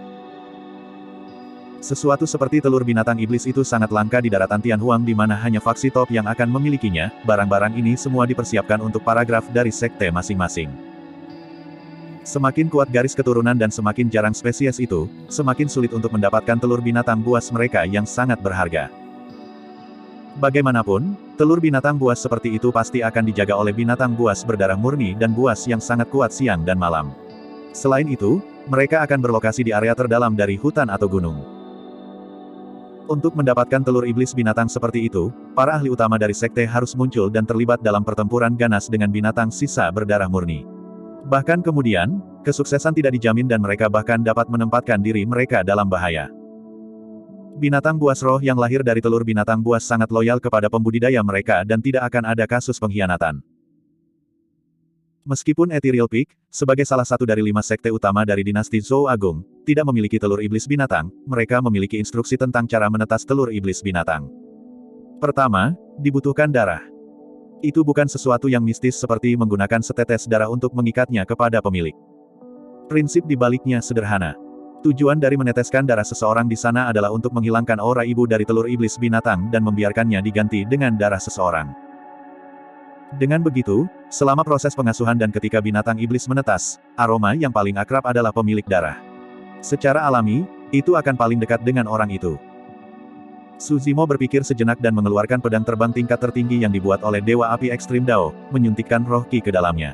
Sesuatu seperti telur binatang iblis itu sangat langka di daratan Tianhuang di mana hanya faksi top yang akan memilikinya. Barang-barang ini semua dipersiapkan untuk paragraf dari sekte masing-masing. Semakin kuat garis keturunan dan semakin jarang spesies itu, semakin sulit untuk mendapatkan telur binatang buas mereka yang sangat berharga. Bagaimanapun, telur binatang buas seperti itu pasti akan dijaga oleh binatang buas berdarah murni dan buas yang sangat kuat siang dan malam. Selain itu, mereka akan berlokasi di area terdalam dari hutan atau gunung. Untuk mendapatkan telur iblis binatang seperti itu, para ahli utama dari sekte harus muncul dan terlibat dalam pertempuran ganas dengan binatang sisa berdarah murni. Bahkan kemudian, kesuksesan tidak dijamin dan mereka bahkan dapat menempatkan diri mereka dalam bahaya. Binatang buas roh yang lahir dari telur binatang buas sangat loyal kepada pembudidaya mereka dan tidak akan ada kasus pengkhianatan. Meskipun Ethereal Peak, sebagai salah satu dari 5 sekte utama dari dinasti Zhou Agung, tidak memiliki telur iblis binatang, mereka memiliki instruksi tentang cara menetas telur iblis binatang. Pertama, dibutuhkan darah. Itu bukan sesuatu yang mistis seperti menggunakan setetes darah untuk mengikatnya kepada pemilik. Prinsip di baliknya sederhana. Tujuan dari meneteskan darah seseorang di sana adalah untuk menghilangkan aura ibu dari telur iblis binatang dan membiarkannya diganti dengan darah seseorang. Dengan begitu, selama proses pengasuhan dan ketika binatang iblis menetas, aroma yang paling akrab adalah pemilik darah. Secara alami, itu akan paling dekat dengan orang itu. Suzimo berpikir sejenak dan mengeluarkan pedang terbang tingkat tertinggi yang dibuat oleh Dewa Api Ekstrim Dao, menyuntikkan roh Qi ke dalamnya.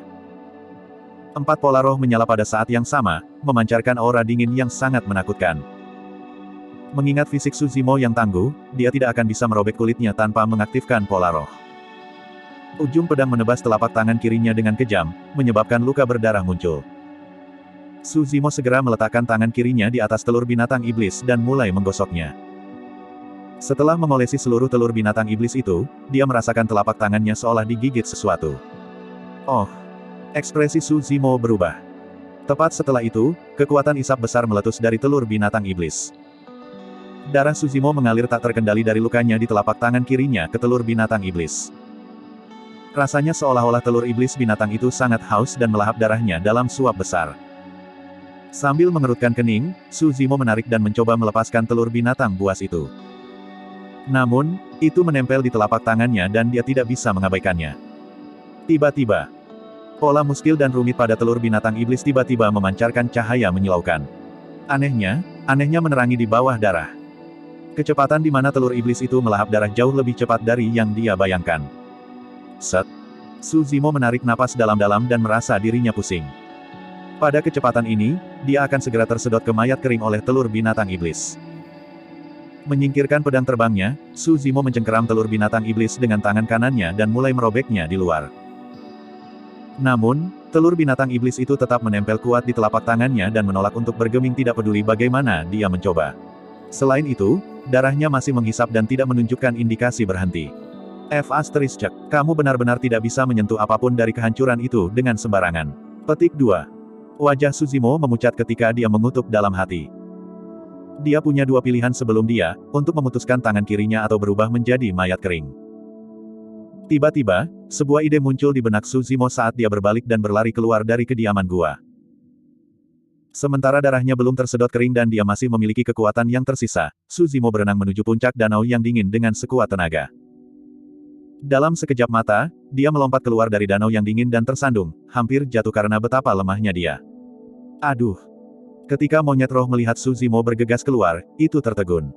4 pola roh menyala pada saat yang sama, memancarkan aura dingin yang sangat menakutkan. Mengingat fisik Suzimo yang tangguh, dia tidak akan bisa merobek kulitnya tanpa mengaktifkan pola roh. Ujung pedang menebas telapak tangan kirinya dengan kejam, menyebabkan luka berdarah muncul. Suzimo segera meletakkan tangan kirinya di atas telur binatang iblis dan mulai menggosoknya. Setelah mengolesi seluruh telur binatang iblis itu, dia merasakan telapak tangannya seolah digigit sesuatu. Oh! Ekspresi Suzimo berubah. Tepat setelah itu, kekuatan isap besar meletus dari telur binatang iblis. Darah Suzimo mengalir tak terkendali dari lukanya di telapak tangan kirinya ke telur binatang iblis. Rasanya seolah-olah telur iblis binatang itu sangat haus dan melahap darahnya dalam suap besar. Sambil mengerutkan kening, Suzimo menarik dan mencoba melepaskan telur binatang buas itu. Namun, itu menempel di telapak tangannya dan dia tidak bisa mengabaikannya. Tiba-tiba, pola muskil dan rumit pada telur binatang iblis tiba-tiba memancarkan cahaya menyilaukan. Anehnya menerangi di bawah darah. Kecepatan di mana telur iblis itu melahap darah jauh lebih cepat dari yang dia bayangkan. Set. Su Zimo menarik napas dalam-dalam dan merasa dirinya pusing. Pada kecepatan ini, dia akan segera tersedot ke mayat kering oleh telur binatang iblis. Menyingkirkan pedang terbangnya, Su Zimo mencengkeram telur binatang iblis dengan tangan kanannya dan mulai merobeknya di luar. Namun, telur binatang iblis itu tetap menempel kuat di telapak tangannya dan menolak untuk bergeming tidak peduli bagaimana dia mencoba. Selain itu, darahnya masih menghisap dan tidak menunjukkan indikasi berhenti. Kamu benar-benar tidak bisa menyentuh apapun dari kehancuran itu dengan sembarangan. Petik 2. Wajah Su Zimo memucat ketika dia mengutuk dalam hati. Dia punya dua pilihan sebelum dia, untuk memutuskan tangan kirinya atau berubah menjadi mayat kering. Tiba-tiba, sebuah ide muncul di benak Su Zimo saat dia berbalik dan berlari keluar dari kediaman gua. Sementara darahnya belum tersedot kering dan dia masih memiliki kekuatan yang tersisa, Su Zimo berenang menuju puncak danau yang dingin dengan sekuat tenaga. Dalam sekejap mata, dia melompat keluar dari danau yang dingin dan tersandung, hampir jatuh karena betapa lemahnya dia. Aduh! Ketika monyet roh melihat Su Zimo bergegas keluar, itu tertegun.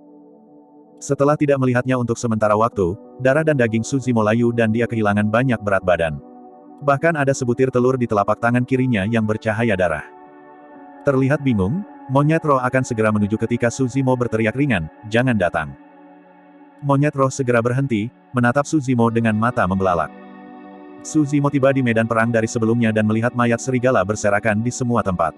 Setelah tidak melihatnya untuk sementara waktu, darah dan daging Su Zimo layu dan dia kehilangan banyak berat badan. Bahkan ada sebutir telur di telapak tangan kirinya yang bercahaya darah. Terlihat bingung, monyet roh akan segera menuju ketika Su Zimo berteriak ringan, "Jangan datang." Monyet roh segera berhenti, menatap Su Zimo dengan mata membelalak. Su Zimo tiba di medan perang dari sebelumnya dan melihat mayat serigala berserakan di semua tempat.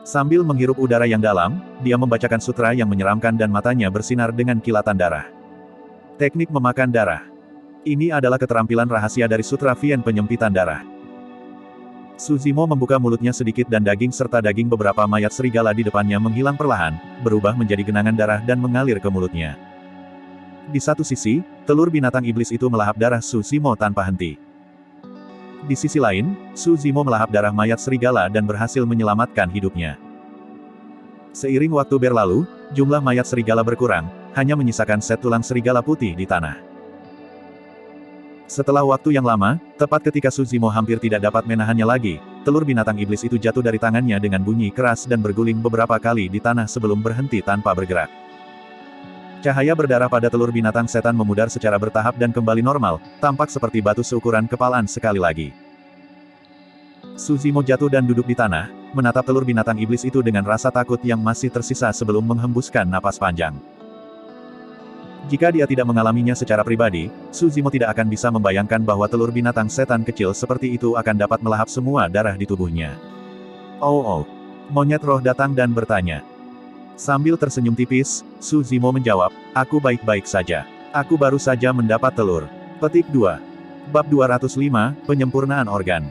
Sambil menghirup udara yang dalam, dia membacakan sutra yang menyeramkan dan matanya bersinar dengan kilatan darah. Teknik memakan darah. Ini adalah keterampilan rahasia dari sutra Vien penyempitan darah. Su Zimo membuka mulutnya sedikit dan daging serta daging beberapa mayat serigala di depannya menghilang perlahan, berubah menjadi genangan darah dan mengalir ke mulutnya. Di satu sisi, telur binatang iblis itu melahap darah Su Zimo tanpa henti. Di sisi lain, Su Zimo melahap darah mayat serigala dan berhasil menyelamatkan hidupnya. Seiring waktu berlalu, jumlah mayat serigala berkurang, hanya menyisakan set tulang serigala putih di tanah. Setelah waktu yang lama, tepat ketika Su Zimo hampir tidak dapat menahannya lagi, telur binatang iblis itu jatuh dari tangannya dengan bunyi keras dan berguling beberapa kali di tanah sebelum berhenti tanpa bergerak. Cahaya berdarah pada telur binatang setan memudar secara bertahap dan kembali normal, tampak seperti batu seukuran kepalan sekali lagi. Su Zimo jatuh dan duduk di tanah, menatap telur binatang iblis itu dengan rasa takut yang masih tersisa sebelum menghembuskan napas panjang. Jika dia tidak mengalaminya secara pribadi, Su Zimo tidak akan bisa membayangkan bahwa telur binatang setan kecil seperti itu akan dapat melahap semua darah di tubuhnya. Oh. Monyet roh datang dan bertanya. Sambil tersenyum tipis, Su Zimo menjawab, "Aku baik-baik saja. Aku baru saja mendapat telur." Petik 2. Bab 205, Penyempurnaan Organ.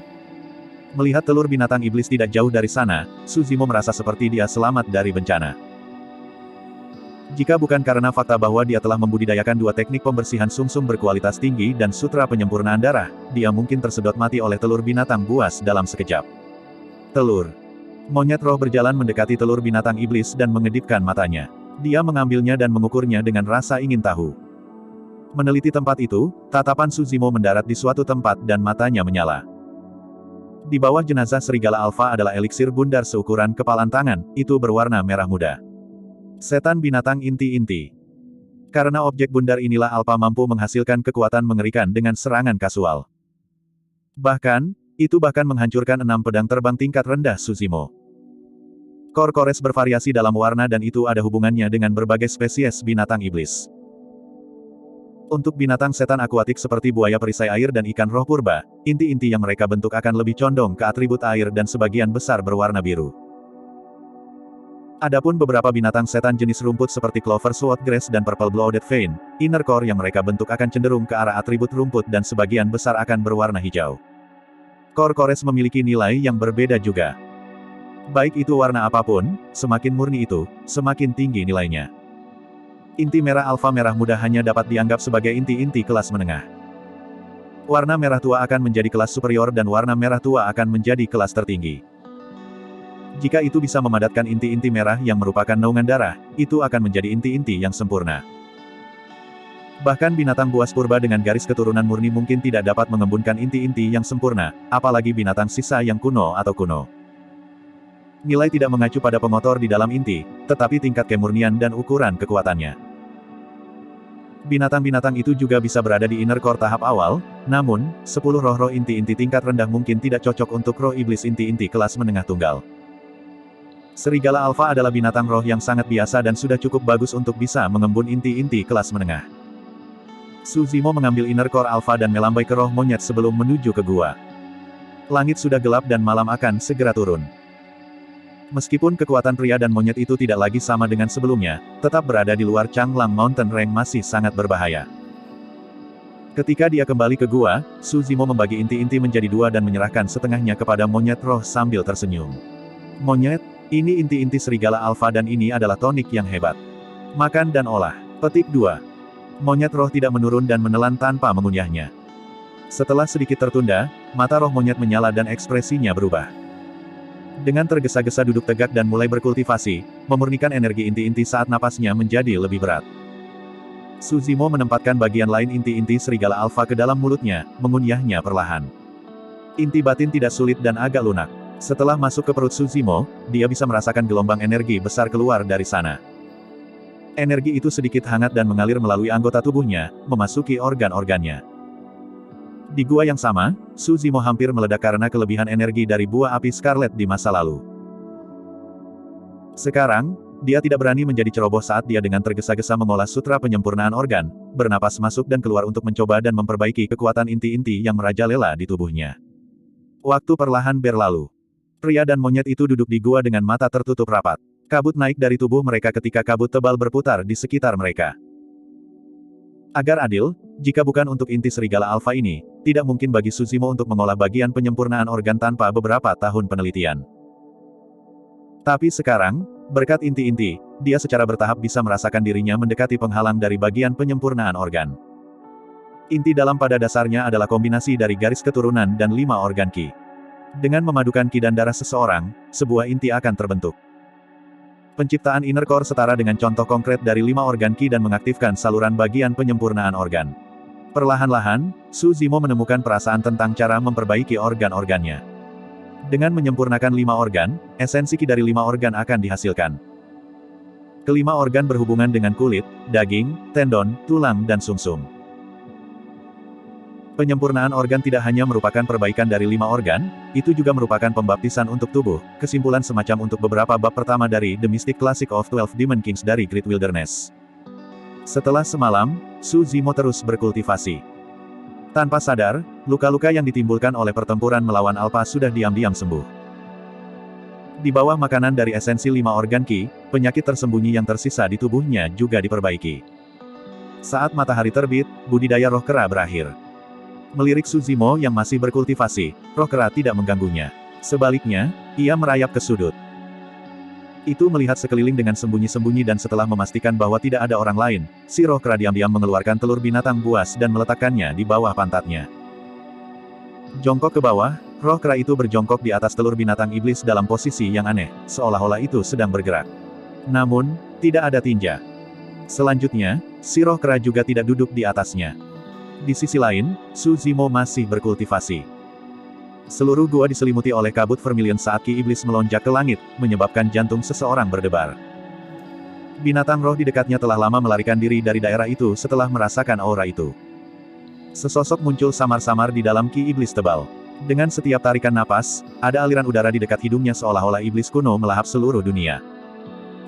Melihat telur binatang iblis tidak jauh dari sana, Su Zimo merasa seperti dia selamat dari bencana. Jika bukan karena fakta bahwa dia telah membudidayakan dua teknik pembersihan sumsum berkualitas tinggi dan sutra penyempurnaan darah, dia mungkin tersedot mati oleh telur binatang buas dalam sekejap. Telur. Monyet roh berjalan mendekati telur binatang iblis dan mengedipkan matanya. Dia mengambilnya dan mengukurnya dengan rasa ingin tahu. Meneliti tempat itu, tatapan Su Zimo mendarat di suatu tempat dan matanya menyala. Di bawah jenazah serigala alfa adalah eliksir bundar seukuran kepalan tangan, itu berwarna merah muda. Setan binatang inti-inti. Karena objek bundar inilah alfa mampu menghasilkan kekuatan mengerikan dengan serangan kasual. Itu bahkan menghancurkan 6 pedang terbang tingkat rendah Su Zimo. Kor-kores bervariasi dalam warna dan itu ada hubungannya dengan berbagai spesies binatang iblis. Untuk binatang setan akuatik seperti buaya perisai air dan ikan roh purba, inti-inti yang mereka bentuk akan lebih condong ke atribut air dan sebagian besar berwarna biru. Adapun beberapa binatang setan jenis rumput seperti clover swordgrass dan purple blooded vein, inner core yang mereka bentuk akan cenderung ke arah atribut rumput dan sebagian besar akan berwarna hijau. Kor-kores memiliki nilai yang berbeda juga. Baik itu warna apapun, semakin murni itu, semakin tinggi nilainya. Inti merah alfa merah muda hanya dapat dianggap sebagai inti-inti kelas menengah. Warna merah tua akan menjadi kelas superior dan warna merah tua akan menjadi kelas tertinggi. Jika itu bisa memadatkan inti-inti merah yang merupakan naungan darah, itu akan menjadi inti-inti yang sempurna. Bahkan binatang buas purba dengan garis keturunan murni mungkin tidak dapat mengembunkan inti-inti yang sempurna, apalagi binatang sisa yang kuno atau kuno. Nilai tidak mengacu pada pengotor di dalam inti, tetapi tingkat kemurnian dan ukuran kekuatannya. Binatang-binatang itu juga bisa berada di inner core tahap awal, namun, 10 roh-roh inti-inti tingkat rendah mungkin tidak cocok untuk roh iblis inti-inti kelas menengah tunggal. Serigala alfa adalah binatang roh yang sangat biasa dan sudah cukup bagus untuk bisa mengembun inti-inti kelas menengah. Su Zimo mengambil inner core alfa dan melambai ke roh monyet sebelum menuju ke gua. Langit sudah gelap dan malam akan segera turun. Meskipun kekuatan pria dan monyet itu tidak lagi sama dengan sebelumnya, tetap berada di luar Changlang Mountain Range masih sangat berbahaya. Ketika dia kembali ke gua, Su Zimo membagi inti-inti menjadi dua dan menyerahkan setengahnya kepada monyet roh sambil tersenyum. Monyet, ini inti-inti serigala alfa dan ini adalah tonik yang hebat. Makan dan olah. Petik 2. Monyet roh tidak menurun dan menelan tanpa mengunyahnya. Setelah sedikit tertunda, mata roh monyet menyala dan ekspresinya berubah. Dengan tergesa-gesa duduk tegak dan mulai berkultivasi, memurnikan energi inti-inti saat napasnya menjadi lebih berat. Su Zimo menempatkan bagian lain inti-inti serigala alfa ke dalam mulutnya, mengunyahnya perlahan. Inti batin tidak sulit dan agak lunak. Setelah masuk ke perut Su Zimo, dia bisa merasakan gelombang energi besar keluar dari sana. Energi itu sedikit hangat dan mengalir melalui anggota tubuhnya, memasuki organ-organnya. Di gua yang sama, Su Zimo hampir meledak karena kelebihan energi dari buah api Scarlet di masa lalu. Sekarang, dia tidak berani menjadi ceroboh saat dia dengan tergesa-gesa mengolah sutra penyempurnaan organ, bernapas masuk dan keluar untuk mencoba dan memperbaiki kekuatan inti-inti yang merajalela di tubuhnya. Waktu perlahan berlalu. Pria dan monyet itu duduk di gua dengan mata tertutup rapat. Kabut naik dari tubuh mereka ketika kabut tebal berputar di sekitar mereka. Agar adil, jika bukan untuk inti serigala alfa ini, tidak mungkin bagi Su Zimo untuk mengolah bagian penyempurnaan organ tanpa beberapa tahun penelitian. Tapi sekarang, berkat inti-inti, dia secara bertahap bisa merasakan dirinya mendekati penghalang dari bagian penyempurnaan organ. Inti dalam pada dasarnya adalah kombinasi dari garis keturunan dan 5 organ Qi. Dengan memadukan Qi dan darah seseorang, sebuah inti akan terbentuk. Penciptaan inner core setara dengan contoh konkret dari 5 organ Qi dan mengaktifkan saluran bagian penyempurnaan organ. Perlahan-lahan, Su Zimo menemukan perasaan tentang cara memperbaiki organ-organnya. Dengan menyempurnakan 5 organ, esensi Qi dari 5 organ akan dihasilkan. Kelima organ berhubungan dengan kulit, daging, tendon, tulang dan sumsum. Penyempurnaan organ tidak hanya merupakan perbaikan dari 5 organ, itu juga merupakan pembaptisan untuk tubuh, kesimpulan semacam untuk beberapa bab pertama dari The Mystic Classic of 12 Demon Kings dari Great Wilderness. Setelah semalam, Su Zimo terus berkultivasi. Tanpa sadar, luka-luka yang ditimbulkan oleh pertempuran melawan Alpha sudah diam-diam sembuh. Di bawah makanan dari esensi 5 organ Qi, penyakit tersembunyi yang tersisa di tubuhnya juga diperbaiki. Saat matahari terbit, budidaya roh kera berakhir. Melirik Su Zimo yang masih berkultivasi, roh kera tidak mengganggunya. Sebaliknya, ia merayap ke sudut. Itu melihat sekeliling dengan sembunyi-sembunyi dan setelah memastikan bahwa tidak ada orang lain, si roh kera diam-diam mengeluarkan telur binatang buas dan meletakkannya di bawah pantatnya. Jongkok ke bawah, roh kera itu berjongkok di atas telur binatang iblis dalam posisi yang aneh, seolah-olah itu sedang bergerak. Namun, tidak ada tinja. Selanjutnya, si roh kera juga tidak duduk di atasnya. Di sisi lain, Su Zimo masih berkultivasi. Seluruh gua diselimuti oleh kabut vermilion saat Qi iblis melonjak ke langit, menyebabkan jantung seseorang berdebar. Binatang roh di dekatnya telah lama melarikan diri dari daerah itu setelah merasakan aura itu. Sesosok muncul samar-samar di dalam Qi iblis tebal. Dengan setiap tarikan napas, ada aliran udara di dekat hidungnya seolah-olah iblis kuno melahap seluruh dunia.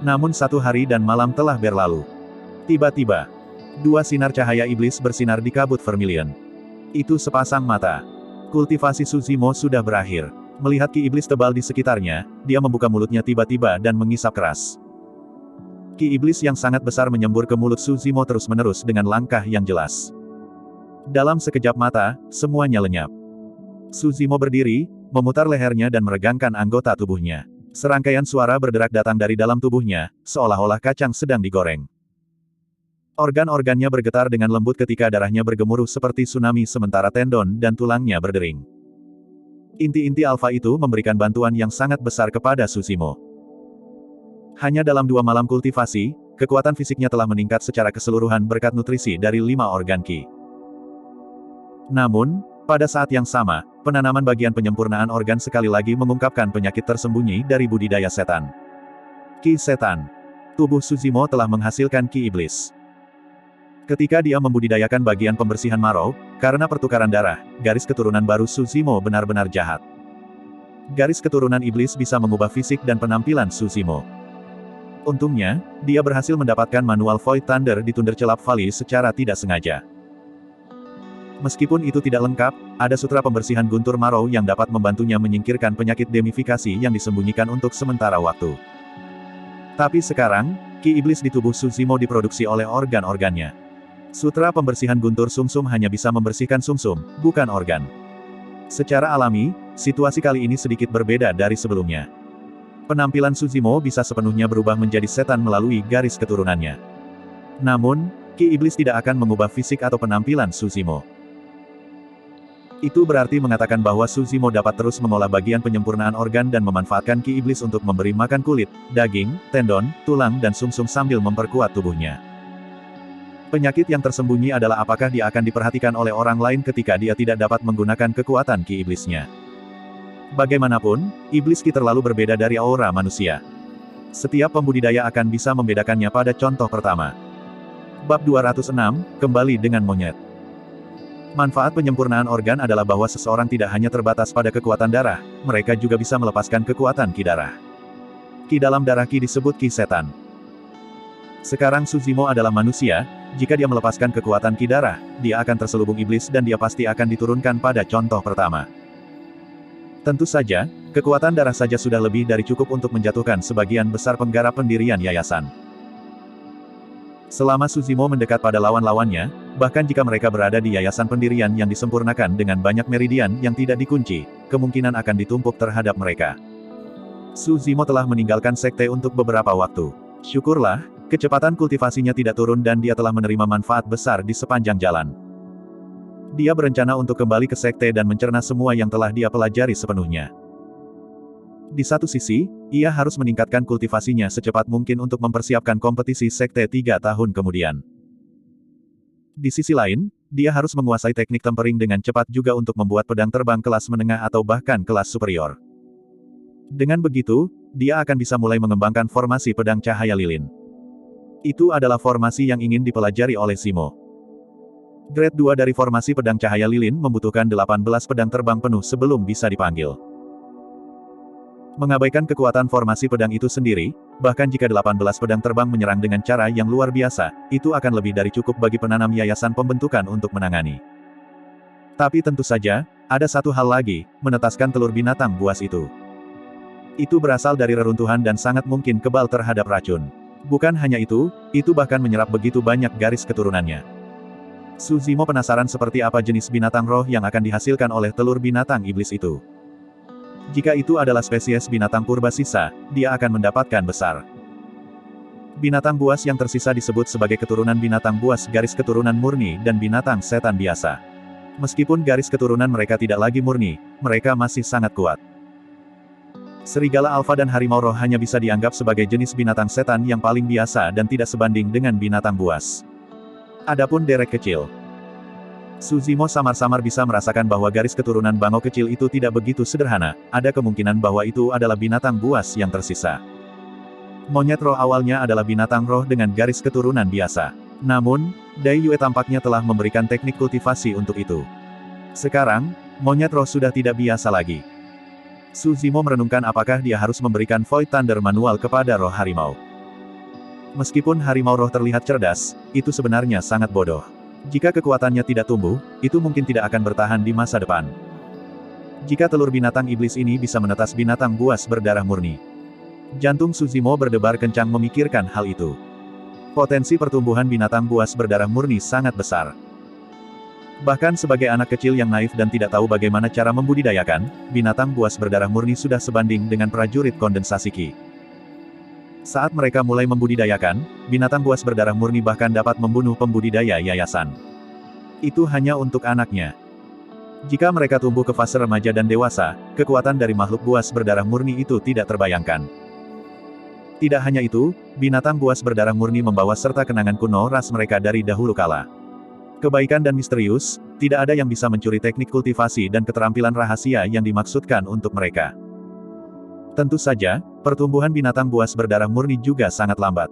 Namun satu hari dan malam telah berlalu. Tiba-tiba, 2 sinar cahaya iblis bersinar di kabut vermilion. Itu sepasang mata. Kultivasi Su Zimo sudah berakhir. Melihat Qi iblis tebal di sekitarnya, dia membuka mulutnya tiba-tiba dan mengisap keras. Qi iblis yang sangat besar menyembur ke mulut Su Zimo terus-menerus dengan langkah yang jelas. Dalam sekejap mata, semuanya lenyap. Su Zimo berdiri, memutar lehernya dan meregangkan anggota tubuhnya. Serangkaian suara berderak datang dari dalam tubuhnya, seolah-olah kacang sedang digoreng. Organ-organnya bergetar dengan lembut ketika darahnya bergemuruh seperti tsunami sementara tendon dan tulangnya berdering. Inti-inti alfa itu memberikan bantuan yang sangat besar kepada Su Zimo. Hanya dalam 2 malam kultivasi, kekuatan fisiknya telah meningkat secara keseluruhan berkat nutrisi dari 5 organ Qi. Namun, pada saat yang sama, penanaman bagian penyempurnaan organ sekali lagi mengungkapkan penyakit tersembunyi dari budidaya setan. Qi setan. Tubuh Suzimo telah menghasilkan Qi iblis. Ketika dia membudidayakan bagian pembersihan marrow, karena pertukaran darah, garis keturunan baru Suzimo benar-benar jahat. Garis keturunan iblis bisa mengubah fisik dan penampilan Suzimo. Untungnya, dia berhasil mendapatkan manual Void Thunder di Thundercelap Valley secara tidak sengaja. Meskipun itu tidak lengkap, ada sutra pembersihan guntur marrow yang dapat membantunya menyingkirkan penyakit demifikasi yang disembunyikan untuk sementara waktu. Tapi sekarang, Qi iblis di tubuh Suzimo diproduksi oleh organ-organnya. Sutra pembersihan guntur sumsum hanya bisa membersihkan sumsum, bukan organ. Secara alami, situasi kali ini sedikit berbeda dari sebelumnya. Penampilan Suzimo bisa sepenuhnya berubah menjadi setan melalui garis keturunannya. Namun, Qi iblis tidak akan mengubah fisik atau penampilan Suzimo. Itu berarti mengatakan bahwa Suzimo dapat terus mengolah bagian penyempurnaan organ dan memanfaatkan Qi iblis untuk memberi makan kulit, daging, tendon, tulang dan sumsum sambil memperkuat tubuhnya. Penyakit yang tersembunyi adalah apakah dia akan diperhatikan oleh orang lain ketika dia tidak dapat menggunakan kekuatan Qi iblisnya. Bagaimanapun, iblis Qi terlalu berbeda dari aura manusia. Setiap pembudidaya akan bisa membedakannya pada contoh pertama. Bab 206, kembali dengan monyet. Manfaat penyempurnaan organ adalah bahwa seseorang tidak hanya terbatas pada kekuatan darah, mereka juga bisa melepaskan kekuatan Qi darah. Qi dalam darah Qi disebut Qi setan. Sekarang Suzimo adalah manusia, jika dia melepaskan kekuatan Qi darah, dia akan terselubung iblis dan dia pasti akan diturunkan pada contoh pertama. Tentu saja, kekuatan darah saja sudah lebih dari cukup untuk menjatuhkan sebagian besar penggarap pendirian yayasan. Selama Suzimo mendekat pada lawan-lawannya, bahkan jika mereka berada di yayasan pendirian yang disempurnakan dengan banyak meridian yang tidak dikunci, kemungkinan akan ditumpuk terhadap mereka. Suzimo telah meninggalkan sekte untuk beberapa waktu. Syukurlah, kecepatan kultivasinya tidak turun dan dia telah menerima manfaat besar di sepanjang jalan. Dia berencana untuk kembali ke sekte dan mencerna semua yang telah dia pelajari sepenuhnya. Di satu sisi, ia harus meningkatkan kultivasinya secepat mungkin untuk mempersiapkan kompetisi sekte 3 tahun kemudian. Di sisi lain, dia harus menguasai teknik tempering dengan cepat juga untuk membuat pedang terbang kelas menengah atau bahkan kelas superior. Dengan begitu, dia akan bisa mulai mengembangkan formasi pedang cahaya lilin. Itu adalah formasi yang ingin dipelajari oleh Simo. Grade 2 dari formasi pedang cahaya lilin membutuhkan 18 pedang terbang penuh sebelum bisa dipanggil. Mengabaikan kekuatan formasi pedang itu sendiri, bahkan jika 18 pedang terbang menyerang dengan cara yang luar biasa, itu akan lebih dari cukup bagi penanam yayasan pembentukan untuk menangani. Tapi tentu saja, ada satu hal lagi, menetaskan telur binatang buas itu. Itu berasal dari reruntuhan dan sangat mungkin kebal terhadap racun. Bukan hanya itu bahkan menyerap begitu banyak garis keturunannya. Suzimo penasaran seperti apa jenis binatang roh yang akan dihasilkan oleh telur binatang iblis itu. Jika itu adalah spesies binatang purba sisa, dia akan mendapatkan besar. Binatang buas yang tersisa disebut sebagai keturunan binatang buas garis keturunan murni dan binatang setan biasa. Meskipun garis keturunan mereka tidak lagi murni, mereka masih sangat kuat. Serigala alfa dan harimau roh hanya bisa dianggap sebagai jenis binatang setan yang paling biasa dan tidak sebanding dengan binatang buas. Adapun derek kecil, Suzimo samar-samar bisa merasakan bahwa garis keturunan bangau kecil itu tidak begitu sederhana, ada kemungkinan bahwa itu adalah binatang buas yang tersisa. Monyet roh awalnya adalah binatang roh dengan garis keturunan biasa. Namun, Dai Yue tampaknya telah memberikan teknik kultivasi untuk itu. Sekarang, monyet roh sudah tidak biasa lagi. Suzimo merenungkan apakah dia harus memberikan Void Thunder manual kepada roh harimau. Meskipun harimau roh terlihat cerdas, itu sebenarnya sangat bodoh. Jika kekuatannya tidak tumbuh, itu mungkin tidak akan bertahan di masa depan. Jika telur binatang iblis ini bisa menetas binatang buas berdarah murni. Jantung Suzimo berdebar kencang memikirkan hal itu. Potensi pertumbuhan binatang buas berdarah murni sangat besar. Bahkan sebagai anak kecil yang naif dan tidak tahu bagaimana cara membudidayakan, binatang buas berdarah murni sudah sebanding dengan prajurit kondensasi Qi. Saat mereka mulai membudidayakan, binatang buas berdarah murni bahkan dapat membunuh pembudidaya yayasan. Itu hanya untuk anaknya. Jika mereka tumbuh ke fase remaja dan dewasa, kekuatan dari makhluk buas berdarah murni itu tidak terbayangkan. Tidak hanya itu, binatang buas berdarah murni membawa serta kenangan kuno ras mereka dari dahulu kala. Kebaikan dan misterius, tidak ada yang bisa mencuri teknik kultivasi dan keterampilan rahasia yang dimaksudkan untuk mereka. Tentu saja, pertumbuhan binatang buas berdarah murni juga sangat lambat.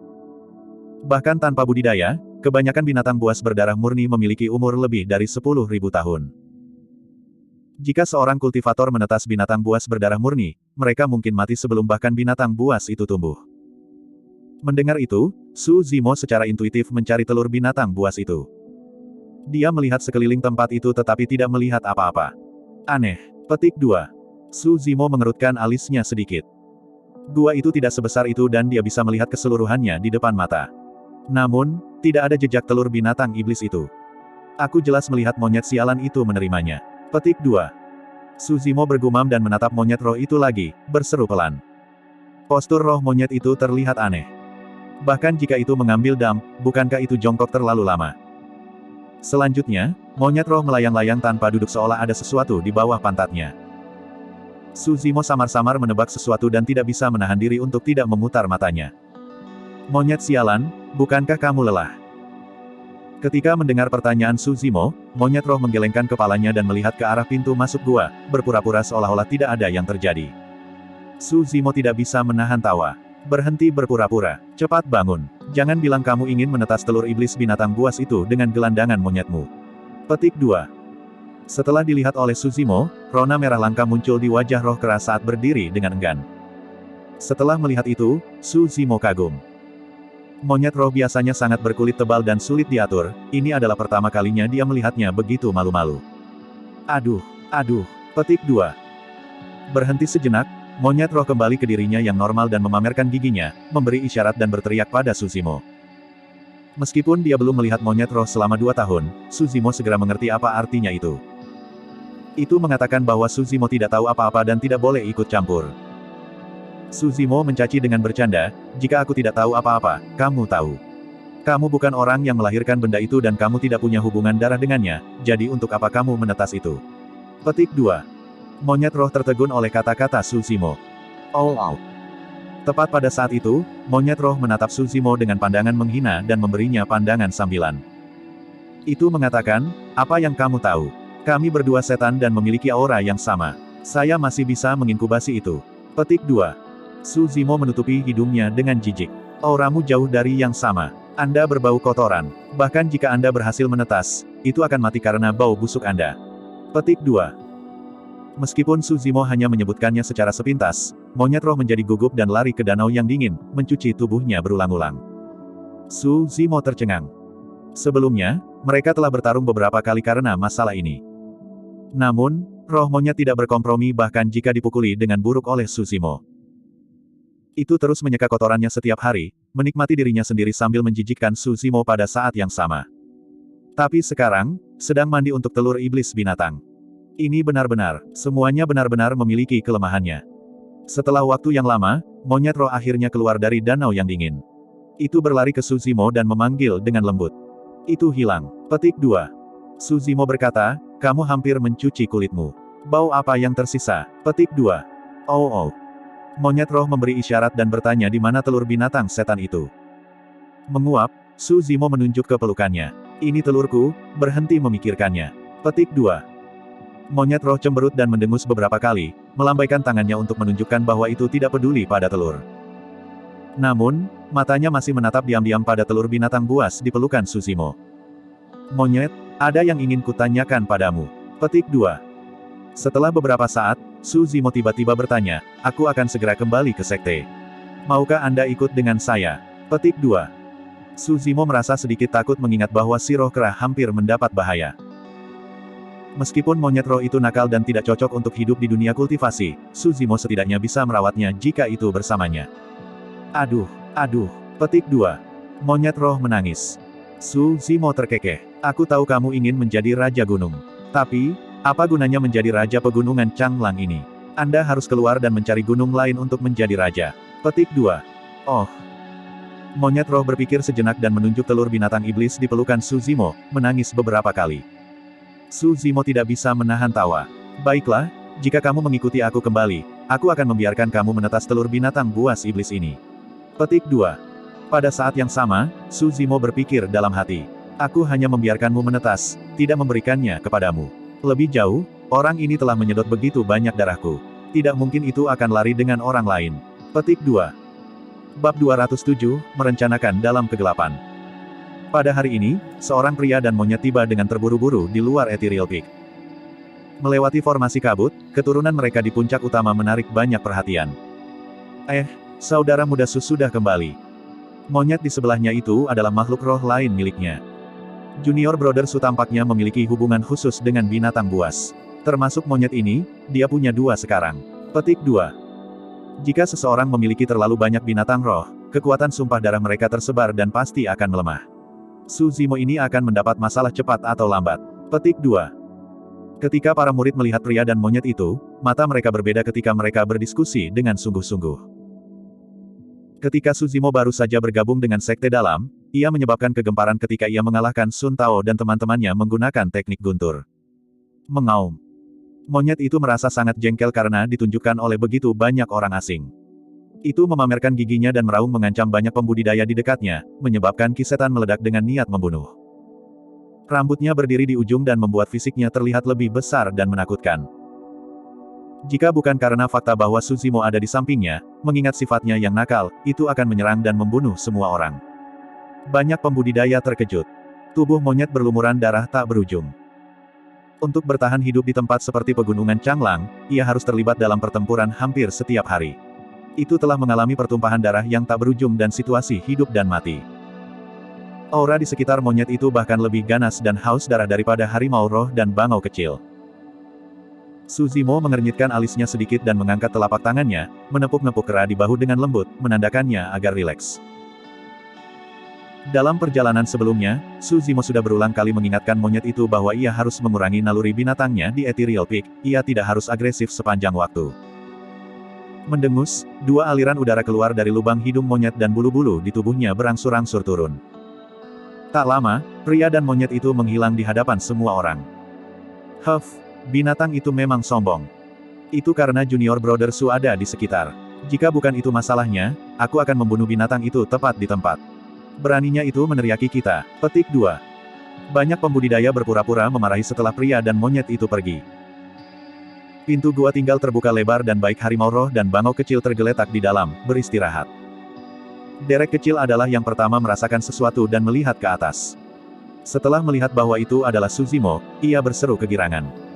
Bahkan tanpa budidaya, kebanyakan binatang buas berdarah murni memiliki umur lebih dari 10.000 tahun. Jika seorang kultivator menetas binatang buas berdarah murni, mereka mungkin mati sebelum bahkan binatang buas itu tumbuh. Mendengar itu, Su Zimo secara intuitif mencari telur binatang buas itu. Dia melihat sekeliling tempat itu tetapi tidak melihat apa-apa. Aneh. Petik 2. Su Zimo mengerutkan alisnya sedikit. Gua itu tidak sebesar itu dan dia bisa melihat keseluruhannya di depan mata. Namun, tidak ada jejak telur binatang iblis itu. Aku jelas melihat monyet sialan itu menerimanya. Petik 2. Su Zimo bergumam dan menatap monyet roh itu lagi, berseru pelan. Postur roh monyet itu terlihat aneh. Bahkan jika itu mengambil dam, bukankah itu jongkok terlalu lama? Selanjutnya, monyet roh melayang-layang tanpa duduk seolah ada sesuatu di bawah pantatnya. Su Zimo samar-samar menebak sesuatu dan tidak bisa menahan diri untuk tidak memutar matanya. Monyet sialan, bukankah kamu lelah? Ketika mendengar pertanyaan Su Zimo, monyet roh menggelengkan kepalanya dan melihat ke arah pintu masuk gua, berpura-pura seolah-olah tidak ada yang terjadi. Su Zimo tidak bisa menahan tawa. Berhenti berpura-pura. Cepat bangun. Jangan bilang kamu ingin menetas telur iblis binatang buas itu dengan gelandangan monyetmu. Petik 2. Setelah dilihat oleh Su Zimo, rona merah langka muncul di wajah roh keras saat berdiri dengan enggan. Setelah melihat itu, Su Zimo kagum. Monyet roh biasanya sangat berkulit tebal dan sulit diatur, ini adalah pertama kalinya dia melihatnya begitu malu-malu. Aduh, aduh. Petik 2. Berhenti sejenak, monyet roh kembali ke dirinya yang normal dan memamerkan giginya, memberi isyarat dan berteriak pada Su Zimo. Meskipun dia belum melihat monyet roh selama 2 tahun, Su Zimo segera mengerti apa artinya itu. Itu mengatakan bahwa Su Zimo tidak tahu apa-apa dan tidak boleh ikut campur. Su Zimo mencaci dengan bercanda, jika aku tidak tahu apa-apa, kamu tahu. Kamu bukan orang yang melahirkan benda itu dan kamu tidak punya hubungan darah dengannya, jadi untuk apa kamu menetas itu? Petik 2. Monyet roh tertegun oleh kata-kata Su Zimo. Oh. Tepat pada saat itu, monyet roh menatap Su Zimo dengan pandangan menghina dan memberinya pandangan sambilan. Itu mengatakan, apa yang kamu tahu? Kami berdua setan dan memiliki aura yang sama. Saya masih bisa menginkubasi itu. Petik 2. Su Zimo menutupi hidungnya dengan jijik. Auramu jauh dari yang sama. Anda berbau kotoran. Bahkan jika Anda berhasil menetas, itu akan mati karena bau busuk Anda. Petik 2. Meskipun Su Zimo hanya menyebutkannya secara sepintas, monyet roh menjadi gugup dan lari ke danau yang dingin, mencuci tubuhnya berulang-ulang. Su Zimo tercengang. Sebelumnya, mereka telah bertarung beberapa kali karena masalah ini. Namun, roh monyet tidak berkompromi bahkan jika dipukuli dengan buruk oleh Su Zimo. Itu terus menyeka kotorannya setiap hari, menikmati dirinya sendiri sambil menjijikkan Su Zimo pada saat yang sama. Tapi sekarang, sedang mandi untuk telur iblis binatang. Ini benar-benar, semuanya benar-benar memiliki kelemahannya. Setelah waktu yang lama, monyet roh akhirnya keluar dari danau yang dingin. Itu berlari ke Su Zimo dan memanggil dengan lembut. Itu hilang. Petik 2. Su Zimo berkata, kamu hampir mencuci kulitmu. Bau apa yang tersisa? Petik 2. Oh. Monyet roh memberi isyarat dan bertanya di mana telur binatang setan itu. Menguap, Su Zimo menunjuk ke pelukannya. Ini telurku, berhenti memikirkannya. Petik 2. Monyet roh cemberut dan mendengus beberapa kali, melambaikan tangannya untuk menunjukkan bahwa itu tidak peduli pada telur. Namun, matanya masih menatap diam-diam pada telur binatang buas di pelukan Su Zimo. Monyet, ada yang ingin kutanyakan padamu. Petik 2. Setelah beberapa saat, Su Zimo tiba-tiba bertanya, aku akan segera kembali ke sekte. Maukah Anda ikut dengan saya? Petik 2. Su Zimo merasa sedikit takut mengingat bahwa si roh kera hampir mendapat bahaya. Meskipun monyet roh itu nakal dan tidak cocok untuk hidup di dunia kultivasi, Su Zimo setidaknya bisa merawatnya jika itu bersamanya. Aduh. Petik 2. Monyet roh menangis. Su Zimo terkekeh. Aku tahu kamu ingin menjadi Raja Gunung. Tapi, apa gunanya menjadi Raja Pegunungan Changlang ini? Anda harus keluar dan mencari gunung lain untuk menjadi Raja. Petik 2. Oh. Monyet roh berpikir sejenak dan menunjuk telur binatang iblis di pelukan Su Zimo, menangis beberapa kali. Su Zimo tidak bisa menahan tawa. Baiklah, jika kamu mengikuti aku kembali, aku akan membiarkan kamu menetas telur binatang buas iblis ini. Petik 2. Pada saat yang sama, Su Zimo berpikir dalam hati. Aku hanya membiarkanmu menetas, tidak memberikannya kepadamu. Lebih jauh, orang ini telah menyedot begitu banyak darahku. Tidak mungkin itu akan lari dengan orang lain. Petik 2. Bab 207, merencanakan dalam kegelapan. Pada hari ini, seorang pria dan monyet tiba dengan terburu-buru di luar Ethereal Peak. Melewati formasi kabut, keturunan mereka di puncak utama menarik banyak perhatian. Saudara muda Su sudah kembali. Monyet di sebelahnya itu adalah makhluk roh lain miliknya. Junior Brother Su tampaknya memiliki hubungan khusus dengan binatang buas. Termasuk monyet ini, dia punya 2 sekarang. Petik 2. Jika seseorang memiliki terlalu banyak binatang roh, kekuatan sumpah darah mereka tersebar dan pasti akan melemah. Su Zimo ini akan mendapat masalah cepat atau lambat. Petik 2. Ketika para murid melihat pria dan monyet itu, mata mereka berbeda ketika mereka berdiskusi dengan sungguh-sungguh. Ketika Su Zimo baru saja bergabung dengan Sekte Dalam, ia menyebabkan kegemparan ketika ia mengalahkan Sun Tao dan teman-temannya menggunakan teknik guntur. Mengaum. Monyet itu merasa sangat jengkel karena ditunjukkan oleh begitu banyak orang asing. Itu memamerkan giginya dan meraung mengancam banyak pembudidaya di dekatnya, menyebabkan Kisetan meledak dengan niat membunuh. Rambutnya berdiri di ujung dan membuat fisiknya terlihat lebih besar dan menakutkan. Jika bukan karena fakta bahwa Su Zimo ada di sampingnya, mengingat sifatnya yang nakal, itu akan menyerang dan membunuh semua orang. Banyak pembudidaya terkejut. Tubuh monyet berlumuran darah tak berujung. Untuk bertahan hidup di tempat seperti pegunungan Changlang, ia harus terlibat dalam pertempuran hampir setiap hari. Itu telah mengalami pertumpahan darah yang tak berujung dan situasi hidup dan mati. Aura di sekitar monyet itu bahkan lebih ganas dan haus darah daripada harimau roh dan bangau kecil. Su Zimo mengernyitkan alisnya sedikit dan mengangkat telapak tangannya, menepuk-nepuk kera di bahu dengan lembut, menandakannya agar rileks. Dalam perjalanan sebelumnya, Su Zimo sudah berulang kali mengingatkan monyet itu bahwa ia harus mengurangi naluri binatangnya di Ethereal Peak, ia tidak harus agresif sepanjang waktu. Mendengus, 2 aliran udara keluar dari lubang hidung monyet dan bulu-bulu di tubuhnya berangsur-angsur turun. Tak lama, pria dan monyet itu menghilang di hadapan semua orang. Binatang itu memang sombong. Itu karena Junior Brother Su ada di sekitar. Jika bukan itu masalahnya, aku akan membunuh binatang itu tepat di tempat. Beraninya itu meneriaki kita. Petik 2. Banyak pembudidaya berpura-pura memarahi setelah pria dan monyet itu pergi. Pintu gua tinggal terbuka lebar dan baik harimau roh dan bangau kecil tergeletak di dalam, beristirahat. Derek kecil adalah yang pertama merasakan sesuatu dan melihat ke atas. Setelah melihat bahwa itu adalah Su Zimo, ia berseru kegirangan.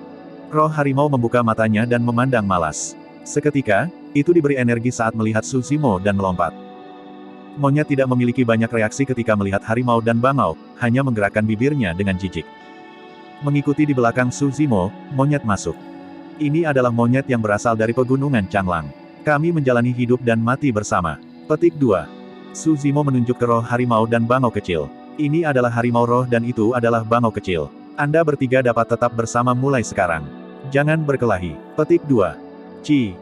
Roh harimau membuka matanya dan memandang malas. Seketika, itu diberi energi saat melihat Su Zimo dan melompat. Monyet tidak memiliki banyak reaksi ketika melihat harimau dan bangau, hanya menggerakkan bibirnya dengan jijik. Mengikuti di belakang Su Zimo, monyet masuk. Ini adalah monyet yang berasal dari pegunungan Changlang. Kami menjalani hidup dan mati bersama. Petik 2. Su Zimo menunjuk ke roh harimau dan bangau kecil. Ini adalah harimau roh dan itu adalah bangau kecil. Anda bertiga dapat tetap bersama mulai sekarang. Jangan berkelahi. Petik 2. Ci.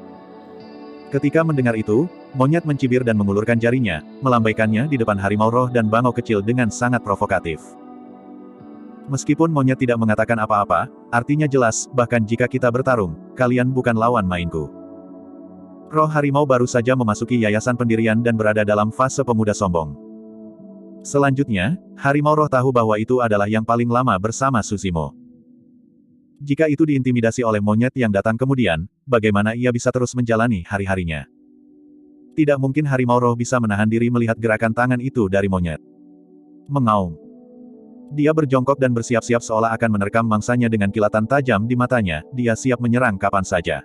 Ketika mendengar itu, monyet mencibir dan mengulurkan jarinya, melambaikannya di depan harimau roh dan bangau kecil dengan sangat provokatif. Meskipun monyet tidak mengatakan apa-apa, artinya jelas, bahkan jika kita bertarung, kalian bukan lawan mainku. Roh harimau baru saja memasuki yayasan pendirian dan berada dalam fase pemuda sombong. Selanjutnya, harimau roh tahu bahwa itu adalah yang paling lama bersama Su Zimo. Jika itu diintimidasi oleh monyet yang datang kemudian, bagaimana ia bisa terus menjalani hari-harinya? Tidak mungkin harimau roh bisa menahan diri melihat gerakan tangan itu dari monyet. Mengaum. Dia berjongkok dan bersiap-siap seolah akan menerkam mangsanya dengan kilatan tajam di matanya, dia siap menyerang kapan saja.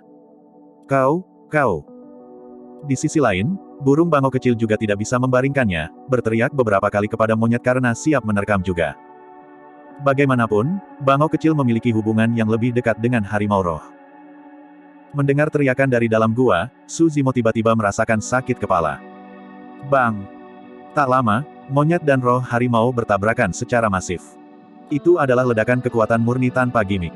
Kau. Di sisi lain, burung bangau kecil juga tidak bisa membaringkannya, berteriak beberapa kali kepada monyet karena siap menerkam juga. Bagaimanapun, bangau kecil memiliki hubungan yang lebih dekat dengan harimau roh. Mendengar teriakan dari dalam gua, Su Zimo tiba-tiba merasakan sakit kepala. Bang! Tak lama, monyet dan roh harimau bertabrakan secara masif. Itu adalah ledakan kekuatan murni tanpa gimik.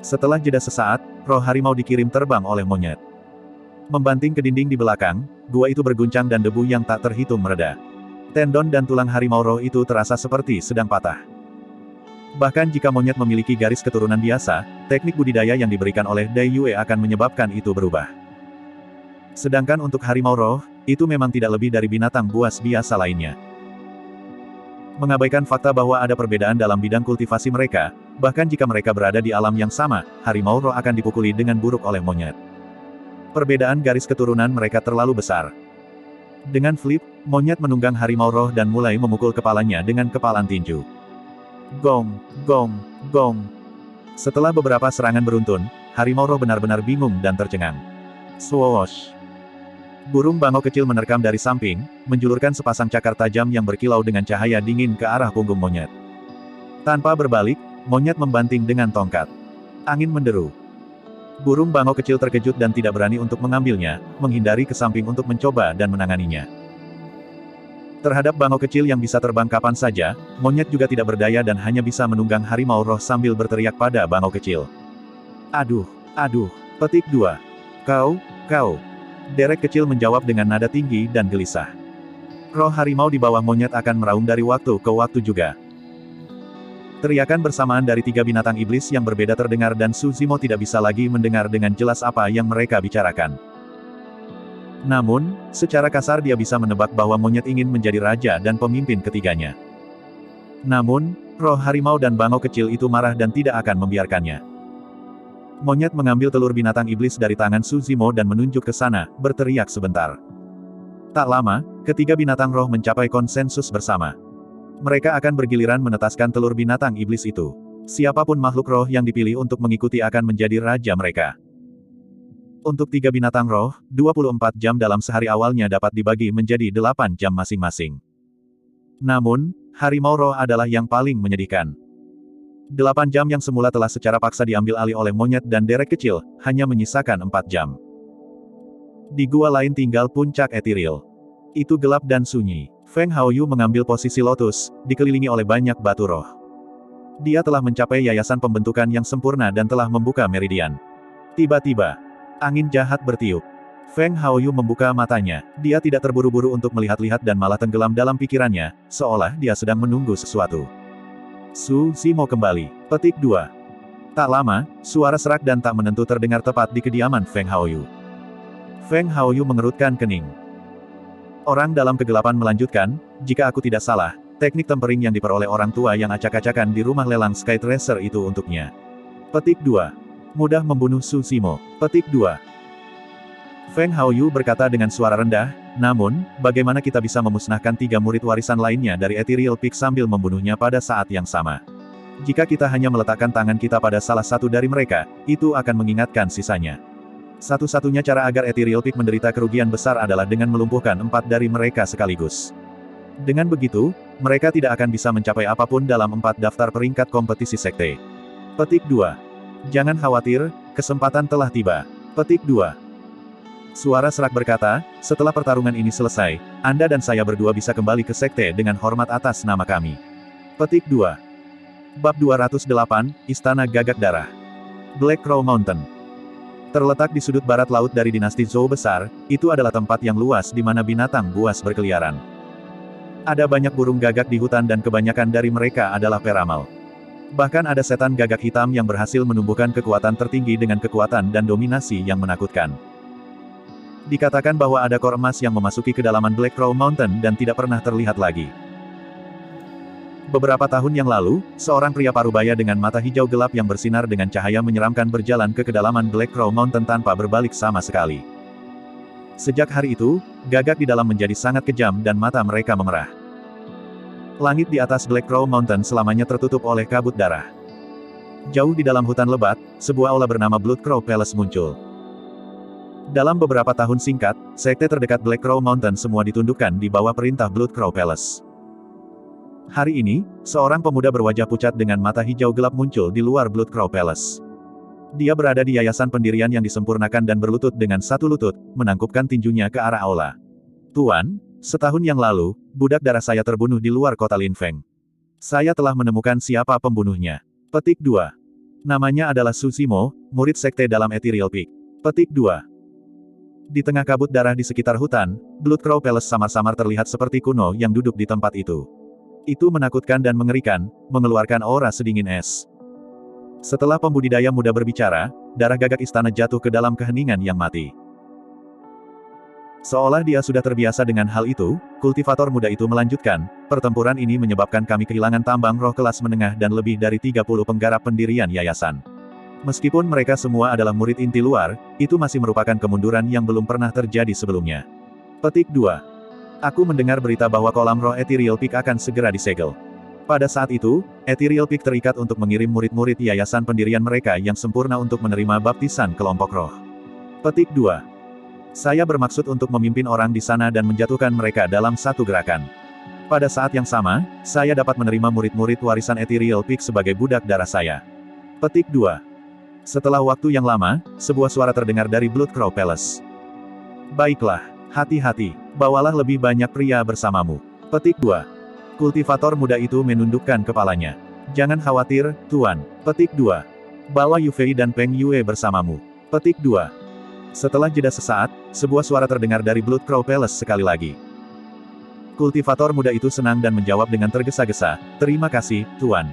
Setelah jeda sesaat, roh harimau dikirim terbang oleh monyet. Membanting ke dinding di belakang, gua itu berguncang dan debu yang tak terhitung mereda. Tendon dan tulang harimau roh itu terasa seperti sedang patah. Bahkan jika monyet memiliki garis keturunan biasa, teknik budidaya yang diberikan oleh Dai Yue akan menyebabkan itu berubah. Sedangkan untuk harimau roh, itu memang tidak lebih dari binatang buas biasa lainnya. Mengabaikan fakta bahwa ada perbedaan dalam bidang kultivasi mereka, bahkan jika mereka berada di alam yang sama, harimau roh akan dipukuli dengan buruk oleh monyet. Perbedaan garis keturunan mereka terlalu besar. Dengan flip, monyet menunggang harimau roh dan mulai memukul kepalanya dengan kepalan tinju. Gong, gong, gong. Setelah beberapa serangan beruntun, harimau roh benar-benar bingung dan tercengang. Swoosh! Burung bangau kecil menerkam dari samping, menjulurkan sepasang cakar tajam yang berkilau dengan cahaya dingin ke arah punggung monyet. Tanpa berbalik, monyet membanting dengan tongkat. Angin menderu. Burung bangau kecil terkejut dan tidak berani untuk mengambilnya, menghindari ke samping untuk mencoba dan menanganinya. Terhadap bangau kecil yang bisa terbang kapan saja, monyet juga tidak berdaya dan hanya bisa menunggang harimau roh sambil berteriak pada bangau kecil. Aduh, aduh, petik 2. Kau. Derek kecil menjawab dengan nada tinggi dan gelisah. Roh harimau di bawah monyet akan meraung dari waktu ke waktu juga. Teriakan bersamaan dari 3 binatang iblis yang berbeda terdengar dan Suzimo tidak bisa lagi mendengar dengan jelas apa yang mereka bicarakan. Namun, secara kasar dia bisa menebak bahwa monyet ingin menjadi raja dan pemimpin ketiganya. Namun, roh harimau dan bangau kecil itu marah dan tidak akan membiarkannya. Monyet mengambil telur binatang iblis dari tangan Suzimo dan menunjuk ke sana, berteriak sebentar. Tak lama, ketiga binatang roh mencapai konsensus bersama. Mereka akan bergiliran menetaskan telur binatang iblis itu. Siapapun makhluk roh yang dipilih untuk mengikuti akan menjadi raja mereka. Untuk 3 binatang roh, 24 jam dalam sehari awalnya dapat dibagi menjadi 8 jam masing-masing. Namun, harimau roh adalah yang paling menyedihkan. 8 jam yang semula telah secara paksa diambil alih oleh monyet dan derek kecil, hanya menyisakan 4 jam. Di gua lain tinggal puncak etiril. Itu gelap dan sunyi. Feng Haoyu mengambil posisi lotus, dikelilingi oleh banyak batu roh. Dia telah mencapai yayasan pembentukan yang sempurna dan telah membuka meridian. Tiba-tiba, angin jahat bertiup. Feng Haoyu membuka matanya. Dia tidak terburu-buru untuk melihat-lihat dan malah tenggelam dalam pikirannya, seolah dia sedang menunggu sesuatu. Suzimo kembali. Petik 2. Tak lama, suara serak dan tak menentu terdengar tepat di kediaman Feng Haoyu. Feng Haoyu mengerutkan kening. Orang dalam kegelapan melanjutkan, jika aku tidak salah, teknik tempering yang diperoleh orang tua yang acak-acakan di rumah lelang Sky Tracer itu untuknya. Petik 2. Mudah membunuh Suzimo. Petik 2. Feng Haoyu berkata dengan suara rendah, namun, bagaimana kita bisa memusnahkan 3 murid warisan lainnya dari Ethereal Peak sambil membunuhnya pada saat yang sama? Jika kita hanya meletakkan tangan kita pada salah satu dari mereka, itu akan mengingatkan sisanya. Satu-satunya cara agar Ethereal Peak menderita kerugian besar adalah dengan melumpuhkan 4 dari mereka sekaligus. Dengan begitu, mereka tidak akan bisa mencapai apapun dalam 4 daftar peringkat kompetisi sekte. Petik 2. Jangan khawatir, kesempatan telah tiba. Petik 2. Suara serak berkata, setelah pertarungan ini selesai, Anda dan saya berdua bisa kembali ke sekte dengan hormat atas nama kami. Petik 2. Bab 208, Istana Gagak Darah. Black Crow Mountain. Terletak di sudut barat laut dari dinasti Zhou besar, itu adalah tempat yang luas di mana binatang buas berkeliaran. Ada banyak burung gagak di hutan dan kebanyakan dari mereka adalah peramal. Bahkan ada setan gagak hitam yang berhasil menumbuhkan kekuatan tertinggi dengan kekuatan dan dominasi yang menakutkan. Dikatakan bahwa ada kor emas yang memasuki kedalaman Black Crow Mountain dan tidak pernah terlihat lagi. Beberapa tahun yang lalu, seorang pria parubaya dengan mata hijau gelap yang bersinar dengan cahaya menyeramkan berjalan ke kedalaman Black Crow Mountain tanpa berbalik sama sekali. Sejak hari itu, gagak di dalam menjadi sangat kejam dan mata mereka memerah. Langit di atas Black Crow Mountain selamanya tertutup oleh kabut darah. Jauh di dalam hutan lebat, sebuah aula bernama Blood Crow Palace muncul. Dalam beberapa tahun singkat, sekte terdekat Black Crow Mountain semua ditundukkan di bawah perintah Blood Crow Palace. Hari ini, seorang pemuda berwajah pucat dengan mata hijau gelap muncul di luar Blood Crow Palace. Dia berada di yayasan pendirian yang disempurnakan dan berlutut dengan satu lutut, menangkupkan tinjunya ke arah aula. Tuan, setahun yang lalu, budak darah saya terbunuh di luar kota Linfeng. Saya telah menemukan siapa pembunuhnya. Petik 2. Namanya adalah Suzimo, murid sekte dalam Ethereal Peak. Petik 2. Di tengah kabut darah di sekitar hutan, Blood Crow Palace samar-samar terlihat seperti kuno yang duduk di tempat itu. Itu menakutkan dan mengerikan, mengeluarkan aura sedingin es. Setelah pembudidaya muda berbicara, darah gagak istana jatuh ke dalam keheningan yang mati. Seolah dia sudah terbiasa dengan hal itu, kultivator muda itu melanjutkan, pertempuran ini menyebabkan kami kehilangan tambang roh kelas menengah dan lebih dari 30 penggarap pendirian yayasan. Meskipun mereka semua adalah murid inti luar, itu masih merupakan kemunduran yang belum pernah terjadi sebelumnya. Petik 2. Aku mendengar berita bahwa kolam roh Ethereal Peak akan segera disegel. Pada saat itu, Ethereal Peak terikat untuk mengirim murid-murid yayasan pendirian mereka yang sempurna untuk menerima baptisan kelompok roh. Petik 2. Saya bermaksud untuk memimpin orang di sana dan menjatuhkan mereka dalam satu gerakan. Pada saat yang sama, saya dapat menerima murid-murid warisan Ethereal Peak sebagai budak darah saya. Petik 2. Setelah waktu yang lama, sebuah suara terdengar dari Bloodcrow Palace. Baiklah, hati-hati, bawalah lebih banyak pria bersamamu. Petik 2. Kultivator muda itu menundukkan kepalanya. Jangan khawatir, Tuan. Petik 2. Bawa Yufei dan Peng Yue bersamamu. Petik 2. Setelah jeda sesaat, sebuah suara terdengar dari Bloodcrow Palace sekali lagi. Kultivator muda itu senang dan menjawab dengan tergesa-gesa, terima kasih, Tuan.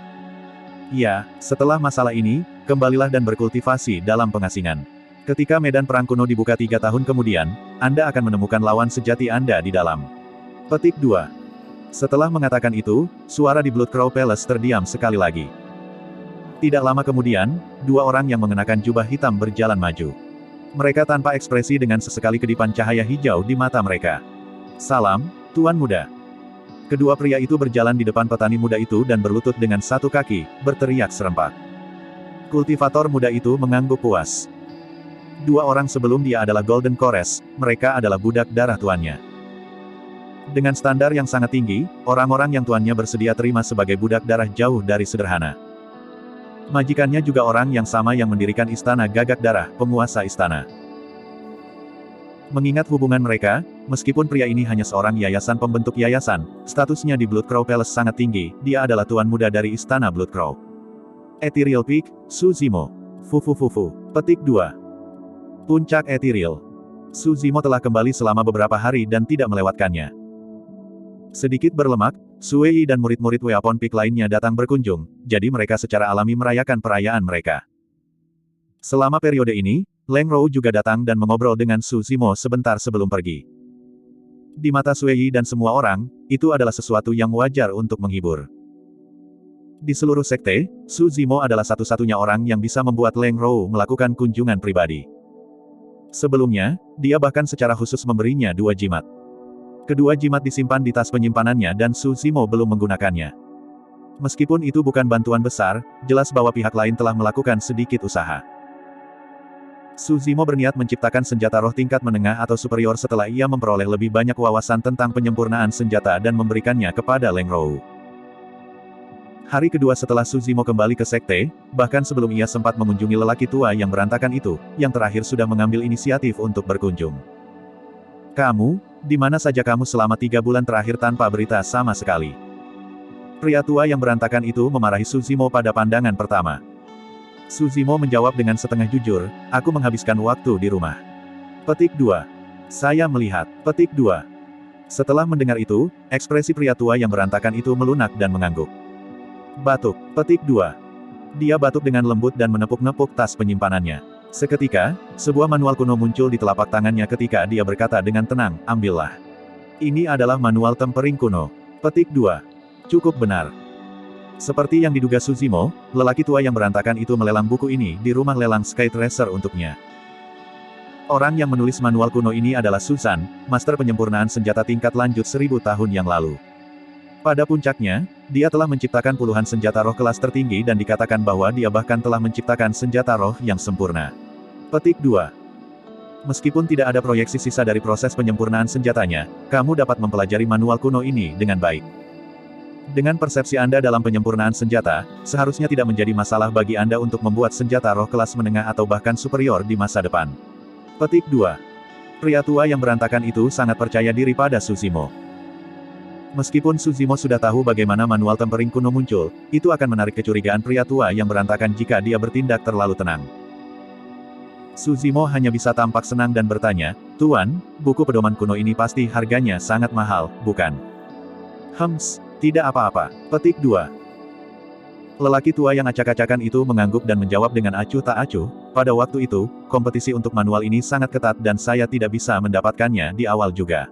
Ya, setelah masalah ini, kembalilah dan berkultivasi dalam pengasingan. Ketika medan perang kuno dibuka 3 tahun kemudian, Anda akan menemukan lawan sejati Anda di dalam. Petik 2. Setelah mengatakan itu, suara di Bloodcrow Palace terdiam sekali lagi. Tidak lama kemudian, 2 orang yang mengenakan jubah hitam berjalan maju. Mereka tanpa ekspresi dengan sesekali kedipan cahaya hijau di mata mereka. Salam, Tuan Muda. Kedua pria itu berjalan di depan petani muda itu dan berlutut dengan satu kaki, berteriak serempak. Kultivator muda itu mengangguk puas. 2 orang sebelum dia adalah Golden Chorus, mereka adalah budak darah tuannya. Dengan standar yang sangat tinggi, orang-orang yang tuannya bersedia terima sebagai budak darah jauh dari sederhana. Majikannya juga orang yang sama yang mendirikan istana Gagak Darah, penguasa istana. Mengingat hubungan mereka, meskipun pria ini hanya seorang yayasan pembentuk yayasan, statusnya di Bloodcrow Palace sangat tinggi, dia adalah tuan muda dari istana Bloodcrow. Ethereal Peak, Su Zimo. Fufufufu. Petik 2. Puncak Ethereal. Su Zimo telah kembali selama beberapa hari dan tidak melewatkannya. Sedikit berlemak, Su Wei dan murid-murid Weapon Peak lainnya datang berkunjung, jadi mereka secara alami merayakan perayaan mereka. Selama periode ini, Leng Rou juga datang dan mengobrol dengan Su Zimo sebentar sebelum pergi. Di mata Su Wei dan semua orang, itu adalah sesuatu yang wajar untuk menghibur. Di seluruh sekte, Su Zimo adalah satu-satunya orang yang bisa membuat Leng Rou melakukan kunjungan pribadi. Sebelumnya, dia bahkan secara khusus memberinya 2 jimat. Kedua jimat disimpan di tas penyimpanannya dan Su Zimo belum menggunakannya. Meskipun itu bukan bantuan besar, jelas bahwa pihak lain telah melakukan sedikit usaha. Su Zimo berniat menciptakan senjata roh tingkat menengah atau superior setelah ia memperoleh lebih banyak wawasan tentang penyempurnaan senjata dan memberikannya kepada Leng Rou. Hari kedua setelah Su Zimo kembali ke sekte, bahkan sebelum ia sempat mengunjungi lelaki tua yang berantakan itu, yang terakhir sudah mengambil inisiatif untuk berkunjung. Kamu, di mana saja kamu selama 3 bulan terakhir tanpa berita sama sekali? Pria tua yang berantakan itu memarahi Su Zimo pada pandangan pertama. Su Zimo menjawab dengan setengah jujur, aku menghabiskan waktu di rumah. Petik 2. Saya melihat. Petik 2. Setelah mendengar itu, ekspresi pria tua yang berantakan itu melunak dan mengangguk. Batuk. Petik 2. Dia batuk dengan lembut dan menepuk-nepuk tas penyimpanannya. Seketika, sebuah manual kuno muncul di telapak tangannya ketika dia berkata dengan tenang, ambillah. Ini adalah manual tempering kuno. Petik 2. Cukup benar. Seperti yang diduga Su Zimo, lelaki tua yang berantakan itu melelang buku ini di rumah lelang Sky Tracer untuknya. Orang yang menulis manual kuno ini adalah Susan, master penyempurnaan senjata tingkat lanjut 1000 tahun yang lalu. Pada puncaknya, dia telah menciptakan puluhan senjata roh kelas tertinggi dan dikatakan bahwa dia bahkan telah menciptakan senjata roh yang sempurna. Petik 2. Meskipun tidak ada proyeksi sisa dari proses penyempurnaan senjatanya, kamu dapat mempelajari manual kuno ini dengan baik. Dengan persepsi Anda dalam penyempurnaan senjata, seharusnya tidak menjadi masalah bagi Anda untuk membuat senjata roh kelas menengah atau bahkan superior di masa depan. Petik 2. Pria tua yang berantakan itu sangat percaya diri pada Su Zimo. Meskipun Su Zimo sudah tahu bagaimana manual tempering kuno muncul, itu akan menarik kecurigaan pria tua yang berantakan jika dia bertindak terlalu tenang. Su Zimo hanya bisa tampak senang dan bertanya, Tuan, buku pedoman kuno ini pasti harganya sangat mahal, bukan? Tidak apa-apa. Petik 2. Lelaki tua yang acak-acakan itu mengangguk dan menjawab dengan acuh tak acuh, Pada waktu itu, kompetisi untuk manual ini sangat ketat dan saya tidak bisa mendapatkannya di awal juga.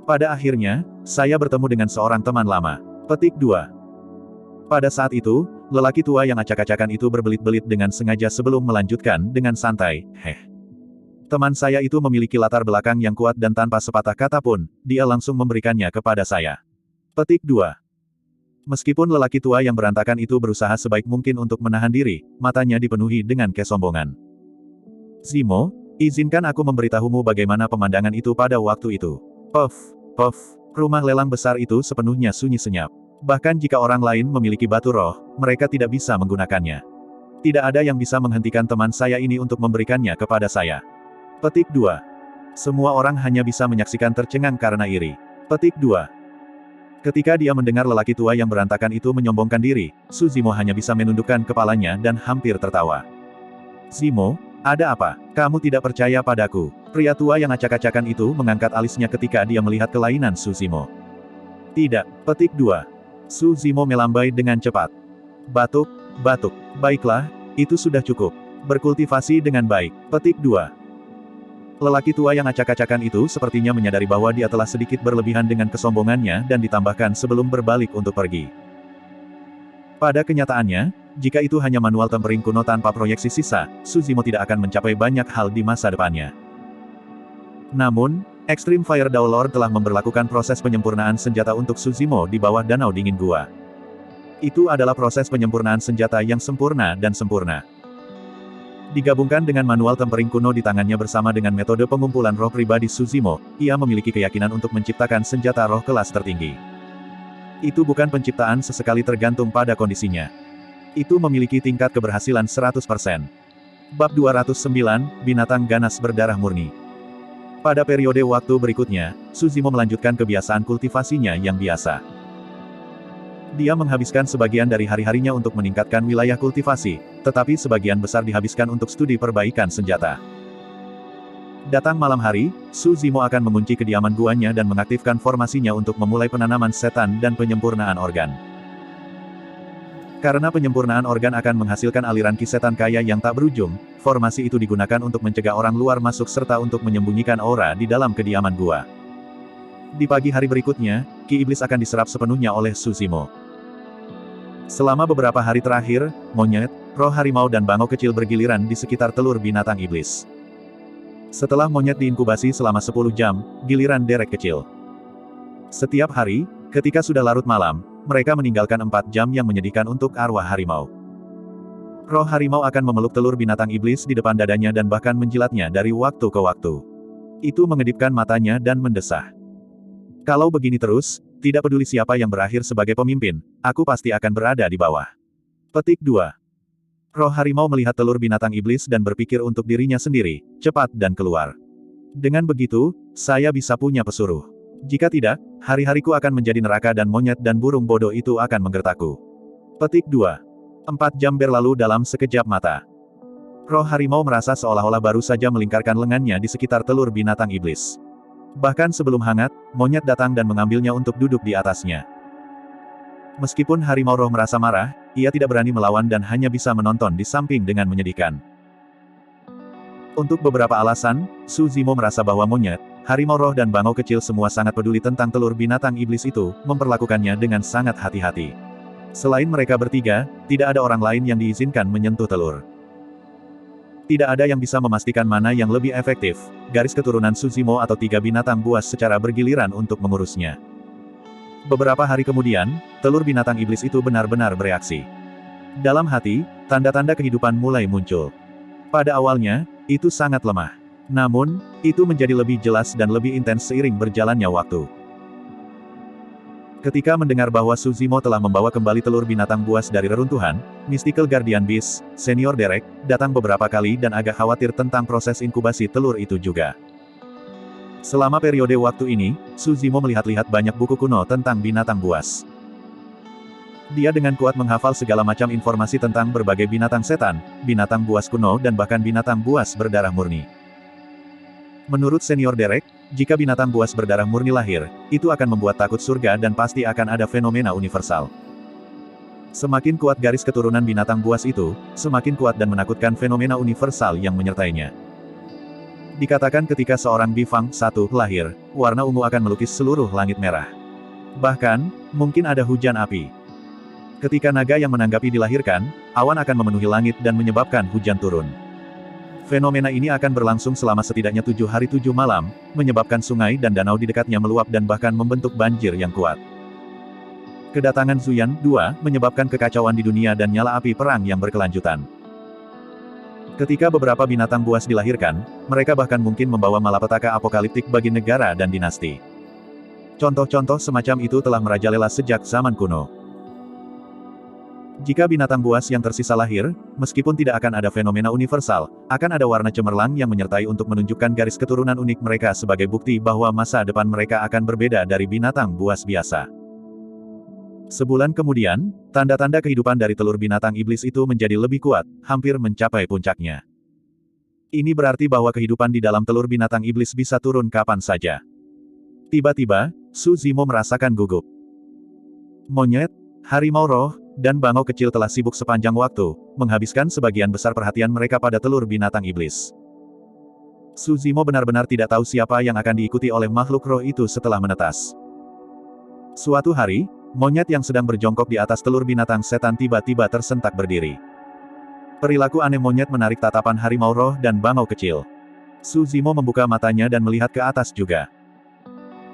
Pada akhirnya, saya bertemu dengan seorang teman lama. Petik 2. Pada saat itu, lelaki tua yang acak-acakan itu berbelit-belit dengan sengaja sebelum melanjutkan dengan santai, Teman saya itu memiliki latar belakang yang kuat dan tanpa sepatah kata pun, dia langsung memberikannya kepada saya. Petik 2. Meskipun lelaki tua yang berantakan itu berusaha sebaik mungkin untuk menahan diri, matanya dipenuhi dengan kesombongan. Zimo, izinkan aku memberitahumu bagaimana pemandangan itu pada waktu itu. Puff, puff, rumah lelang besar itu sepenuhnya sunyi senyap. Bahkan jika orang lain memiliki batu roh, mereka tidak bisa menggunakannya. Tidak ada yang bisa menghentikan teman saya ini untuk memberikannya kepada saya. Petik 2. Semua orang hanya bisa menyaksikan tercengang karena iri. Petik 2. Ketika dia mendengar lelaki tua yang berantakan itu menyombongkan diri, Zimo hanya bisa menundukkan kepalanya dan hampir tertawa. Zimo, ada apa? Kamu tidak percaya padaku? Pria tua yang acak-acakan itu mengangkat alisnya ketika dia melihat kelainan Zimo. Tidak. Petik 2. Zimo melambai dengan cepat. Batuk, batuk. Baiklah, itu sudah cukup. Berkultivasi dengan baik. Petik 2. Lelaki tua yang acak-acakan itu sepertinya menyadari bahwa dia telah sedikit berlebihan dengan kesombongannya dan ditambahkan sebelum berbalik untuk pergi. Pada kenyataannya, jika itu hanya manual tempering kuno tanpa proyeksi sisa, Zimo tidak akan mencapai banyak hal di masa depannya. Namun, Extreme Fire Dawn Lord telah memberlakukan proses penyempurnaan senjata untuk Zimo di bawah danau dingin gua. Itu adalah proses penyempurnaan senjata yang sempurna dan sempurna. Digabungkan dengan manual tempering kuno di tangannya bersama dengan metode pengumpulan roh pribadi Zimo, ia memiliki keyakinan untuk menciptakan senjata roh kelas tertinggi. Itu bukan penciptaan sesekali tergantung pada kondisinya. Itu memiliki tingkat keberhasilan 100%. Bab 209, Binatang Ganas Berdarah Murni. Pada periode waktu berikutnya, Zimo melanjutkan kebiasaan kultivasinya yang biasa. Dia menghabiskan sebagian dari hari-harinya untuk meningkatkan wilayah kultivasi, tetapi sebagian besar dihabiskan untuk studi perbaikan senjata. Datang malam hari, Zimo akan mengunci kediaman guanya dan mengaktifkan formasinya untuk memulai penanaman setan dan penyempurnaan organ. Karena penyempurnaan organ akan menghasilkan aliran ki setan kaya yang tak berujung, formasi itu digunakan untuk mencegah orang luar masuk serta untuk menyembunyikan aura di dalam kediaman gua. Di pagi hari berikutnya, ki iblis akan diserap sepenuhnya oleh Zimo. Selama beberapa hari terakhir, monyet, roh harimau dan bangau kecil bergiliran di sekitar telur binatang iblis. Setelah monyet diinkubasi selama 10 jam, giliran derek kecil. Setiap hari, ketika sudah larut malam, mereka meninggalkan 4 jam yang menyedihkan untuk arwah harimau. Roh harimau akan memeluk telur binatang iblis di depan dadanya dan bahkan menjilatnya dari waktu ke waktu. Itu mengedipkan matanya dan mendesah. Kalau begini terus, tidak peduli siapa yang berakhir sebagai pemimpin, aku pasti akan berada di bawah. Petik 2. Roh harimau melihat telur binatang iblis dan berpikir untuk dirinya sendiri, cepat dan keluar. Dengan begitu, saya bisa punya pesuruh. Jika tidak, hari-hariku akan menjadi neraka dan monyet dan burung bodoh itu akan menggertakku. Petik 2. 4 jam berlalu dalam sekejap mata. Roh harimau merasa seolah-olah baru saja melingkarkan lengannya di sekitar telur binatang iblis. Bahkan sebelum hangat, monyet datang dan mengambilnya untuk duduk di atasnya. Meskipun harimau roh merasa marah, ia tidak berani melawan dan hanya bisa menonton di samping dengan menyedihkan. Untuk beberapa alasan, Zimo merasa bahwa monyet, harimau roh dan bangau kecil semua sangat peduli tentang telur binatang iblis itu, memperlakukannya dengan sangat hati-hati. Selain mereka bertiga, tidak ada orang lain yang diizinkan menyentuh telur. Tidak ada yang bisa memastikan mana yang lebih efektif, garis keturunan Zimo atau 3 binatang buas secara bergiliran untuk mengurusnya. Beberapa hari kemudian, telur binatang iblis itu benar-benar bereaksi. Dalam hati, tanda-tanda kehidupan mulai muncul. Pada awalnya, itu sangat lemah. Namun, itu menjadi lebih jelas dan lebih intens seiring berjalannya waktu. Ketika mendengar bahwa Zimo telah membawa kembali telur binatang buas dari reruntuhan, Mystical Guardian Beast, Senior Derek, datang beberapa kali dan agak khawatir tentang proses inkubasi telur itu juga. Selama periode waktu ini, Zimo melihat-lihat banyak buku kuno tentang binatang buas. Dia dengan kuat menghafal segala macam informasi tentang berbagai binatang setan, binatang buas kuno dan bahkan binatang buas berdarah murni. Menurut Senior Derek, jika binatang buas berdarah murni lahir, itu akan membuat takut surga dan pasti akan ada fenomena universal. Semakin kuat garis keturunan binatang buas itu, semakin kuat dan menakutkan fenomena universal yang menyertainya. Dikatakan ketika seorang Bifang satu lahir, warna ungu akan melukis seluruh langit merah. Bahkan, mungkin ada hujan api. Ketika naga yang menanggapi dilahirkan, awan akan memenuhi langit dan menyebabkan hujan turun. Fenomena ini akan berlangsung selama setidaknya 7 hari 7 malam, menyebabkan sungai dan danau di dekatnya meluap dan bahkan membentuk banjir yang kuat. Kedatangan Zuyan II menyebabkan kekacauan di dunia dan nyala api perang yang berkelanjutan. Ketika beberapa binatang buas dilahirkan, mereka bahkan mungkin membawa malapetaka apokaliptik bagi negara dan dinasti. Contoh-contoh semacam itu telah merajalela sejak zaman kuno. Jika binatang buas yang tersisa lahir, meskipun tidak akan ada fenomena universal, akan ada warna cemerlang yang menyertai untuk menunjukkan garis keturunan unik mereka sebagai bukti bahwa masa depan mereka akan berbeda dari binatang buas biasa. Sebulan kemudian, tanda-tanda kehidupan dari telur binatang iblis itu menjadi lebih kuat, hampir mencapai puncaknya. Ini berarti bahwa kehidupan di dalam telur binatang iblis bisa turun kapan saja. Tiba-tiba, Su Zimo merasakan gugup. Monyet, harimau roh, dan bangau kecil telah sibuk sepanjang waktu, menghabiskan sebagian besar perhatian mereka pada telur binatang iblis. Su Zimo benar-benar tidak tahu siapa yang akan diikuti oleh makhluk roh itu setelah menetas. Suatu hari, monyet yang sedang berjongkok di atas telur binatang setan tiba-tiba tersentak berdiri. Perilaku aneh monyet menarik tatapan harimau roh dan bangau kecil. Su Zimo membuka matanya dan melihat ke atas juga.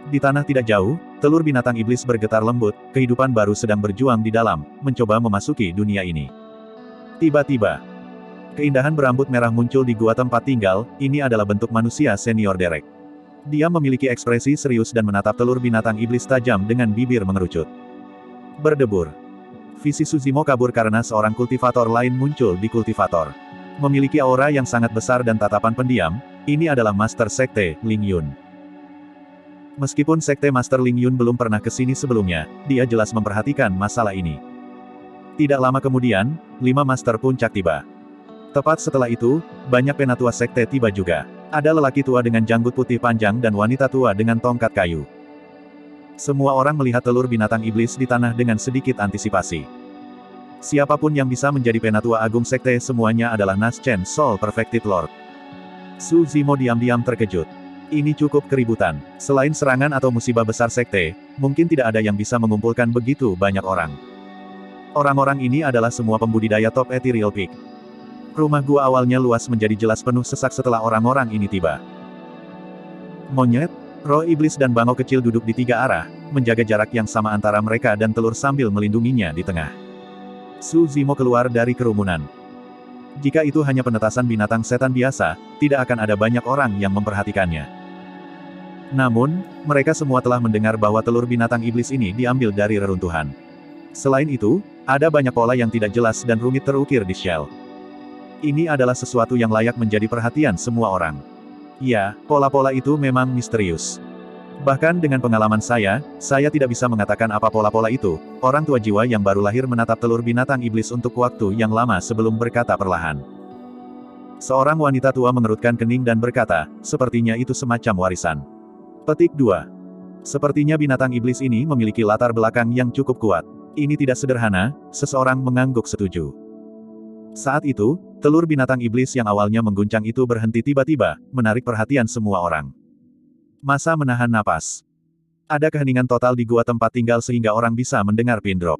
Di tanah tidak jauh, telur binatang iblis bergetar lembut, kehidupan baru sedang berjuang di dalam, mencoba memasuki dunia ini. Tiba-tiba, keindahan berambut merah muncul di gua tempat tinggal, ini adalah bentuk manusia senior Derek. Dia memiliki ekspresi serius dan menatap telur binatang iblis tajam dengan bibir mengerucut. Berdebur. Visi Su Zimo kabur karena seorang kultivator lain muncul di kultivator. Memiliki aura yang sangat besar dan tatapan pendiam, ini adalah Master Sekte, Ling Yun. Meskipun Sekte Master Ling Yun belum pernah ke sini sebelumnya, dia jelas memperhatikan masalah ini. Tidak lama kemudian, 5 Master Puncak tiba. Tepat setelah itu, banyak penatua Sekte tiba juga. Ada lelaki tua dengan janggut putih panjang dan wanita tua dengan tongkat kayu. Semua orang melihat telur binatang iblis di tanah dengan sedikit antisipasi. Siapapun yang bisa menjadi penatua agung sekte semuanya adalah Naschen Soul Perfected Lord. Su Zimo diam-diam terkejut. Ini cukup keributan. Selain serangan atau musibah besar sekte, mungkin tidak ada yang bisa mengumpulkan begitu banyak orang. Orang-orang ini adalah semua pembudidaya top Ethereal Peak. Rumah gua awalnya luas menjadi jelas penuh sesak setelah orang-orang ini tiba. Monyet, roh iblis dan bangau kecil duduk di 3 arah, menjaga jarak yang sama antara mereka dan telur sambil melindunginya di tengah. Su Zimo keluar dari kerumunan. Jika itu hanya penetasan binatang setan biasa, tidak akan ada banyak orang yang memperhatikannya. Namun, mereka semua telah mendengar bahwa telur binatang iblis ini diambil dari reruntuhan. Selain itu, ada banyak pola yang tidak jelas dan rumit terukir di shell. Ini adalah sesuatu yang layak menjadi perhatian semua orang. Ya, pola-pola itu memang misterius. Bahkan dengan pengalaman saya tidak bisa mengatakan apa pola-pola itu. Orang tua jiwa yang baru lahir menatap telur binatang iblis untuk waktu yang lama sebelum berkata perlahan. Seorang wanita tua mengerutkan kening dan berkata, sepertinya itu semacam warisan. Petik 2. Sepertinya binatang iblis ini memiliki latar belakang yang cukup kuat. Ini tidak sederhana, seseorang mengangguk setuju. Saat itu, telur binatang iblis yang awalnya mengguncang itu berhenti tiba-tiba, menarik perhatian semua orang. Masa menahan napas. Ada keheningan total di gua tempat tinggal sehingga orang bisa mendengar pin drop.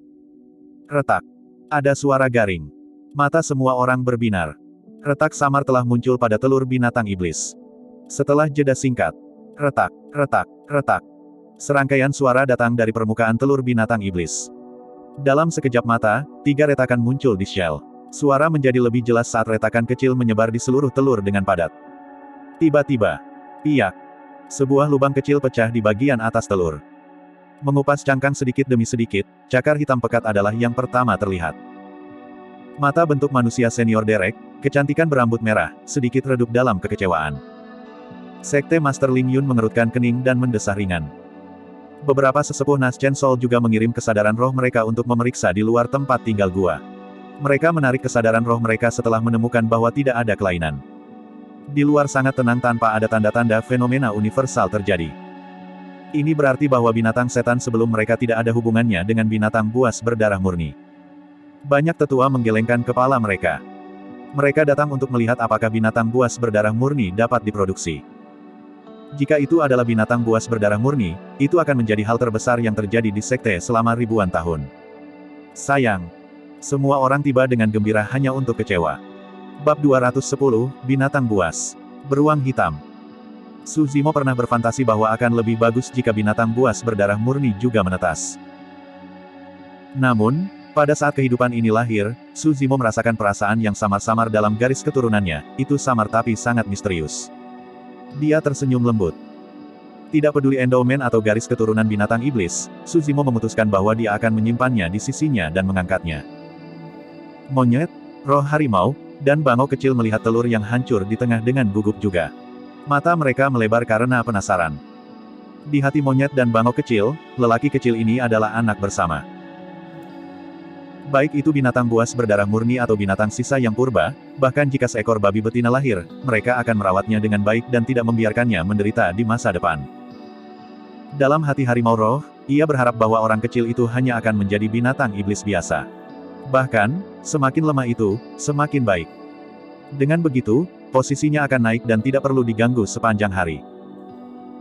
Retak. Ada suara garing. Mata semua orang berbinar. Retak samar telah muncul pada telur binatang iblis. Setelah jeda singkat. Retak, retak, retak. Serangkaian suara datang dari permukaan telur binatang iblis. Dalam sekejap mata, 3 retakan muncul di shell. Suara menjadi lebih jelas saat retakan kecil menyebar di seluruh telur dengan padat. Tiba-tiba, piak. Sebuah lubang kecil pecah di bagian atas telur. Mengupas cangkang sedikit demi sedikit, cakar hitam pekat adalah yang pertama terlihat. Mata bentuk manusia senior Derek, kecantikan berambut merah, sedikit redup dalam kekecewaan. Sekte Master Ling Yun mengerutkan kening dan mendesah ringan. Beberapa sesepuh Naschen Soul juga mengirim kesadaran roh mereka untuk memeriksa di luar tempat tinggal gua. Mereka menarik kesadaran roh mereka setelah menemukan bahwa tidak ada kelainan. Di luar sangat tenang tanpa ada tanda-tanda fenomena universal terjadi. Ini berarti bahwa binatang setan sebelum mereka tidak ada hubungannya dengan binatang buas berdarah murni. Banyak tetua menggelengkan kepala mereka. Mereka datang untuk melihat apakah binatang buas berdarah murni dapat diproduksi. Jika itu adalah binatang buas berdarah murni, itu akan menjadi hal terbesar yang terjadi di sekte selama ribuan tahun. Sayang. Semua orang tiba dengan gembira hanya untuk kecewa. Bab 210, Binatang Buas. Beruang Hitam. Su Zimo pernah berfantasi bahwa akan lebih bagus jika binatang buas berdarah murni juga menetas. Namun, pada saat kehidupan ini lahir, Su Zimo merasakan perasaan yang samar-samar dalam garis keturunannya, itu samar tapi sangat misterius. Dia tersenyum lembut. Tidak peduli endowment atau garis keturunan binatang iblis, Su Zimo memutuskan bahwa dia akan menyimpannya di sisinya dan mengangkatnya. Monyet, roh harimau, dan bangau kecil melihat telur yang hancur di tengah dengan gugup juga. Mata mereka melebar karena penasaran. Di hati monyet dan bangau kecil, lelaki kecil ini adalah anak bersama. Baik itu binatang buas berdarah murni atau binatang sisa yang purba, bahkan jika seekor babi betina lahir, mereka akan merawatnya dengan baik dan tidak membiarkannya menderita di masa depan. Dalam hati harimau roh, ia berharap bahwa orang kecil itu hanya akan menjadi binatang iblis biasa. Bahkan, semakin lemah itu, semakin baik. Dengan begitu, posisinya akan naik dan tidak perlu diganggu sepanjang hari.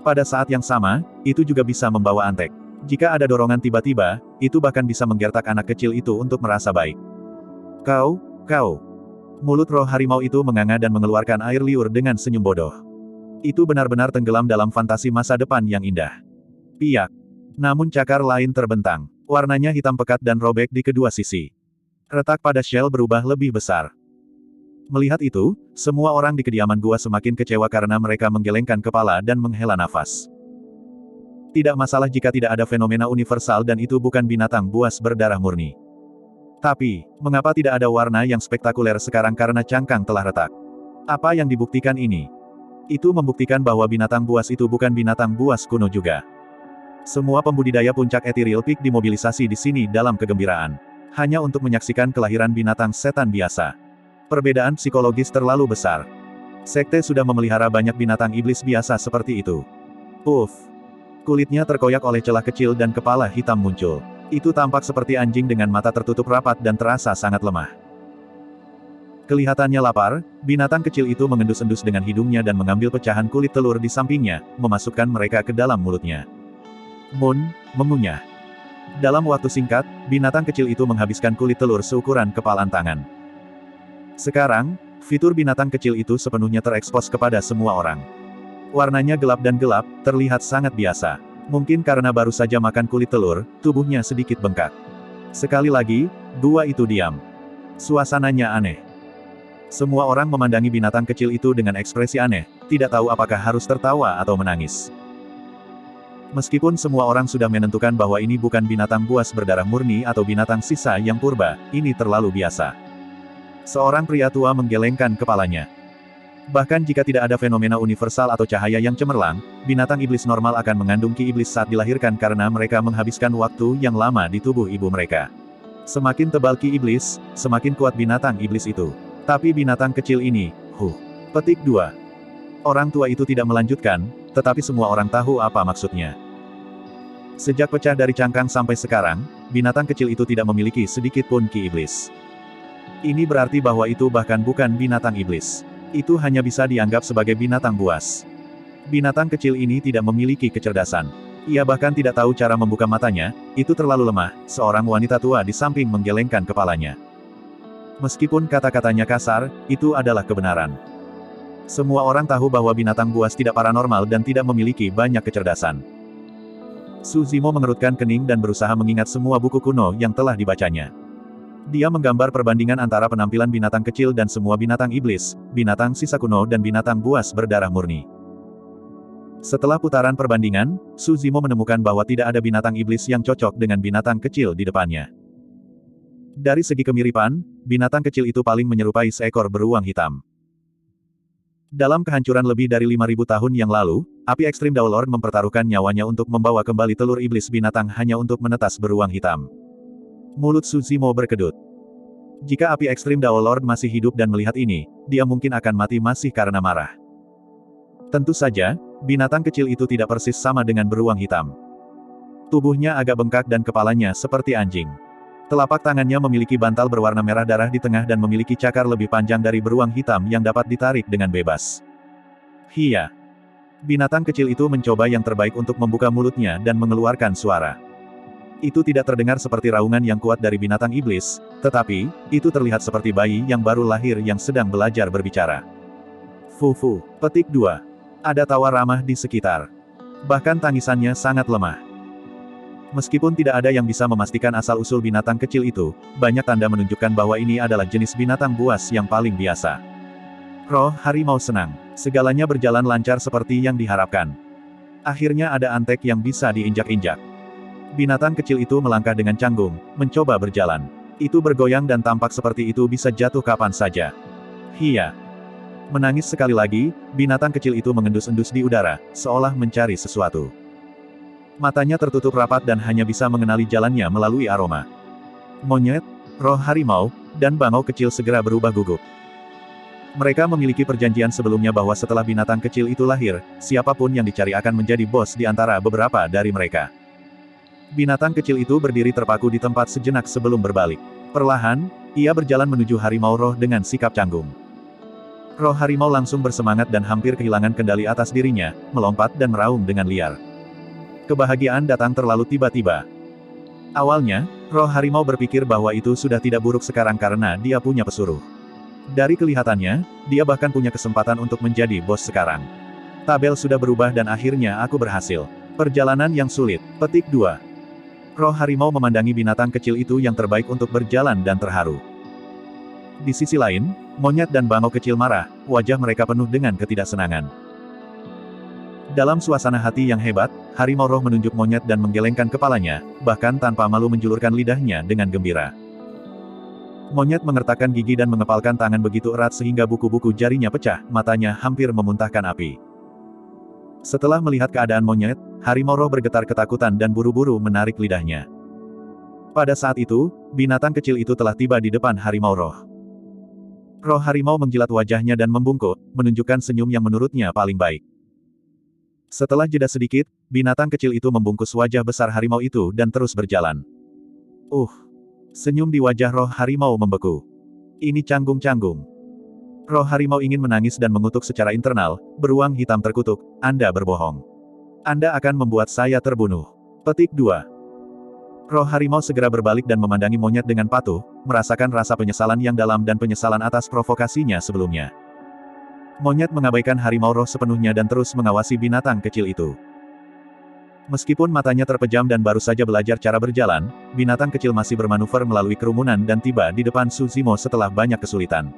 Pada saat yang sama, itu juga bisa membawa antek. Jika ada dorongan tiba-tiba, itu bahkan bisa menggertak anak kecil itu untuk merasa baik. Kau. Mulut roh harimau itu menganga dan mengeluarkan air liur dengan senyum bodoh. Itu benar-benar tenggelam dalam fantasi masa depan yang indah. Piak. Namun cakar lain terbentang. Warnanya hitam pekat dan robek di kedua sisi. Retak pada shell berubah lebih besar. Melihat itu, semua orang di kediaman gua semakin kecewa karena mereka menggelengkan kepala dan menghela nafas. Tidak masalah jika tidak ada fenomena universal dan itu bukan binatang buas berdarah murni. Tapi, mengapa tidak ada warna yang spektakuler sekarang karena cangkang telah retak? Apa yang dibuktikan ini? Itu membuktikan bahwa binatang buas itu bukan binatang buas kuno juga. Semua pembudidaya puncak Ethereal Peak dimobilisasi di sini dalam kegembiraan. Hanya untuk menyaksikan kelahiran binatang setan biasa. Perbedaan psikologis terlalu besar. Sekte sudah memelihara banyak binatang iblis biasa seperti itu. Uff. Kulitnya terkoyak oleh celah kecil dan kepala hitam muncul. Itu tampak seperti anjing dengan mata tertutup rapat dan terasa sangat lemah. Kelihatannya lapar, binatang kecil itu mengendus-endus dengan hidungnya dan mengambil pecahan kulit telur di sampingnya, memasukkan mereka ke dalam mulutnya. Mengunyah. Dalam waktu singkat, binatang kecil itu menghabiskan kulit telur seukuran kepalan tangan. Sekarang, fitur binatang kecil itu sepenuhnya terekspos kepada semua orang. Warnanya gelap dan gelap, terlihat sangat biasa. Mungkin karena baru saja makan kulit telur, tubuhnya sedikit bengkak. Sekali lagi, gua itu diam. Suasananya aneh. Semua orang memandangi binatang kecil itu dengan ekspresi aneh, tidak tahu apakah harus tertawa atau menangis. Meskipun semua orang sudah menentukan bahwa ini bukan binatang buas berdarah murni atau binatang sisa yang purba, ini terlalu biasa. Seorang pria tua menggelengkan kepalanya. Bahkan jika tidak ada fenomena universal atau cahaya yang cemerlang, binatang iblis normal akan mengandung ki iblis saat dilahirkan karena mereka menghabiskan waktu yang lama di tubuh ibu mereka. Semakin tebal ki iblis, semakin kuat binatang iblis itu. Tapi binatang kecil ini, Petik 2. Orang tua itu tidak melanjutkan, tetapi semua orang tahu apa maksudnya. Sejak pecah dari cangkang sampai sekarang, binatang kecil itu tidak memiliki sedikit pun ki iblis. Ini berarti bahwa itu bahkan bukan binatang iblis. Itu hanya bisa dianggap sebagai binatang buas. Binatang kecil ini tidak memiliki kecerdasan. Ia bahkan tidak tahu cara membuka matanya, itu terlalu lemah, seorang wanita tua di samping menggelengkan kepalanya. Meskipun kata-katanya kasar, itu adalah kebenaran. Semua orang tahu bahwa binatang buas tidak paranormal dan tidak memiliki banyak kecerdasan. Su Zimo mengerutkan kening dan berusaha mengingat semua buku kuno yang telah dibacanya. Dia menggambar perbandingan antara penampilan binatang kecil dan semua binatang iblis, binatang sisa kuno dan binatang buas berdarah murni. Setelah putaran perbandingan, Su Zimo menemukan bahwa tidak ada binatang iblis yang cocok dengan binatang kecil di depannya. Dari segi kemiripan, binatang kecil itu paling menyerupai seekor beruang hitam. Dalam kehancuran lebih dari 5.000 tahun yang lalu, api ekstrim Dao Lord mempertaruhkan nyawanya untuk membawa kembali telur iblis binatang hanya untuk menetas beruang hitam. Mulut Su Zimo berkedut. Jika api ekstrim Dao Lord masih hidup dan melihat ini, dia mungkin akan mati masih karena marah. Tentu saja, binatang kecil itu tidak persis sama dengan beruang hitam. Tubuhnya agak bengkak dan kepalanya seperti anjing. Telapak tangannya memiliki bantal berwarna merah darah di tengah dan memiliki cakar lebih panjang dari beruang hitam yang dapat ditarik dengan bebas. Hia! Binatang kecil itu mencoba yang terbaik untuk membuka mulutnya dan mengeluarkan suara. Itu tidak terdengar seperti raungan yang kuat dari binatang iblis, tetapi, itu terlihat seperti bayi yang baru lahir yang sedang belajar berbicara. Fufu. Petik 2. Ada tawa ramah di sekitar. Bahkan tangisannya sangat lemah. Meskipun tidak ada yang bisa memastikan asal-usul binatang kecil itu, banyak tanda menunjukkan bahwa ini adalah jenis binatang buas yang paling biasa. Roh harimau senang. Segalanya berjalan lancar seperti yang diharapkan. Akhirnya ada antek yang bisa diinjak-injak. Binatang kecil itu melangkah dengan canggung, mencoba berjalan. Itu bergoyang dan tampak seperti itu bisa jatuh kapan saja. Hia! Menangis sekali lagi, binatang kecil itu mengendus-endus di udara, seolah mencari sesuatu. Matanya tertutup rapat dan hanya bisa mengenali jalannya melalui aroma. Monyet, roh harimau, dan bangau kecil segera berubah gugup. Mereka memiliki perjanjian sebelumnya bahwa setelah binatang kecil itu lahir, siapapun yang dicari akan menjadi bos di antara beberapa dari mereka. Binatang kecil itu berdiri terpaku di tempat sejenak sebelum berbalik. Perlahan, ia berjalan menuju harimau roh dengan sikap canggung. Roh harimau langsung bersemangat dan hampir kehilangan kendali atas dirinya, melompat dan meraung dengan liar. Kebahagiaan datang terlalu tiba-tiba. Awalnya, roh harimau berpikir bahwa itu sudah tidak buruk sekarang karena dia punya pesuruh. Dari kelihatannya, dia bahkan punya kesempatan untuk menjadi bos sekarang. Tabel sudah berubah dan akhirnya aku berhasil. Perjalanan yang sulit. Petik 2. Roh harimau memandangi binatang kecil itu yang terbaik untuk berjalan dan terharu. Di sisi lain, monyet dan bangau kecil marah, wajah mereka penuh dengan ketidaksenangan. Dalam suasana hati yang hebat, harimau roh menunjuk monyet dan menggelengkan kepalanya, bahkan tanpa malu menjulurkan lidahnya dengan gembira. Monyet mengertakkan gigi dan mengepalkan tangan begitu erat sehingga buku-buku jarinya pecah, matanya hampir memuntahkan api. Setelah melihat keadaan monyet, harimau roh bergetar ketakutan dan buru-buru menarik lidahnya. Pada saat itu, binatang kecil itu telah tiba di depan harimau roh. Roh harimau menjilat wajahnya dan membungkuk, menunjukkan senyum yang menurutnya paling baik. Setelah jeda sedikit, binatang kecil itu membungkus wajah besar harimau itu dan terus berjalan. Senyum di wajah roh harimau membeku. Ini canggung-canggung. Roh harimau ingin menangis dan mengutuk secara internal, beruang hitam terkutuk, Anda berbohong. Anda akan membuat saya terbunuh. Petik 2. Roh harimau segera berbalik dan memandangi monyet dengan patuh, merasakan rasa penyesalan yang dalam dan penyesalan atas provokasinya sebelumnya. Monyet mengabaikan harimau roh sepenuhnya dan terus mengawasi binatang kecil itu. Meskipun matanya terpejam dan baru saja belajar cara berjalan, binatang kecil masih bermanuver melalui kerumunan dan tiba di depan Suzimo setelah banyak kesulitan.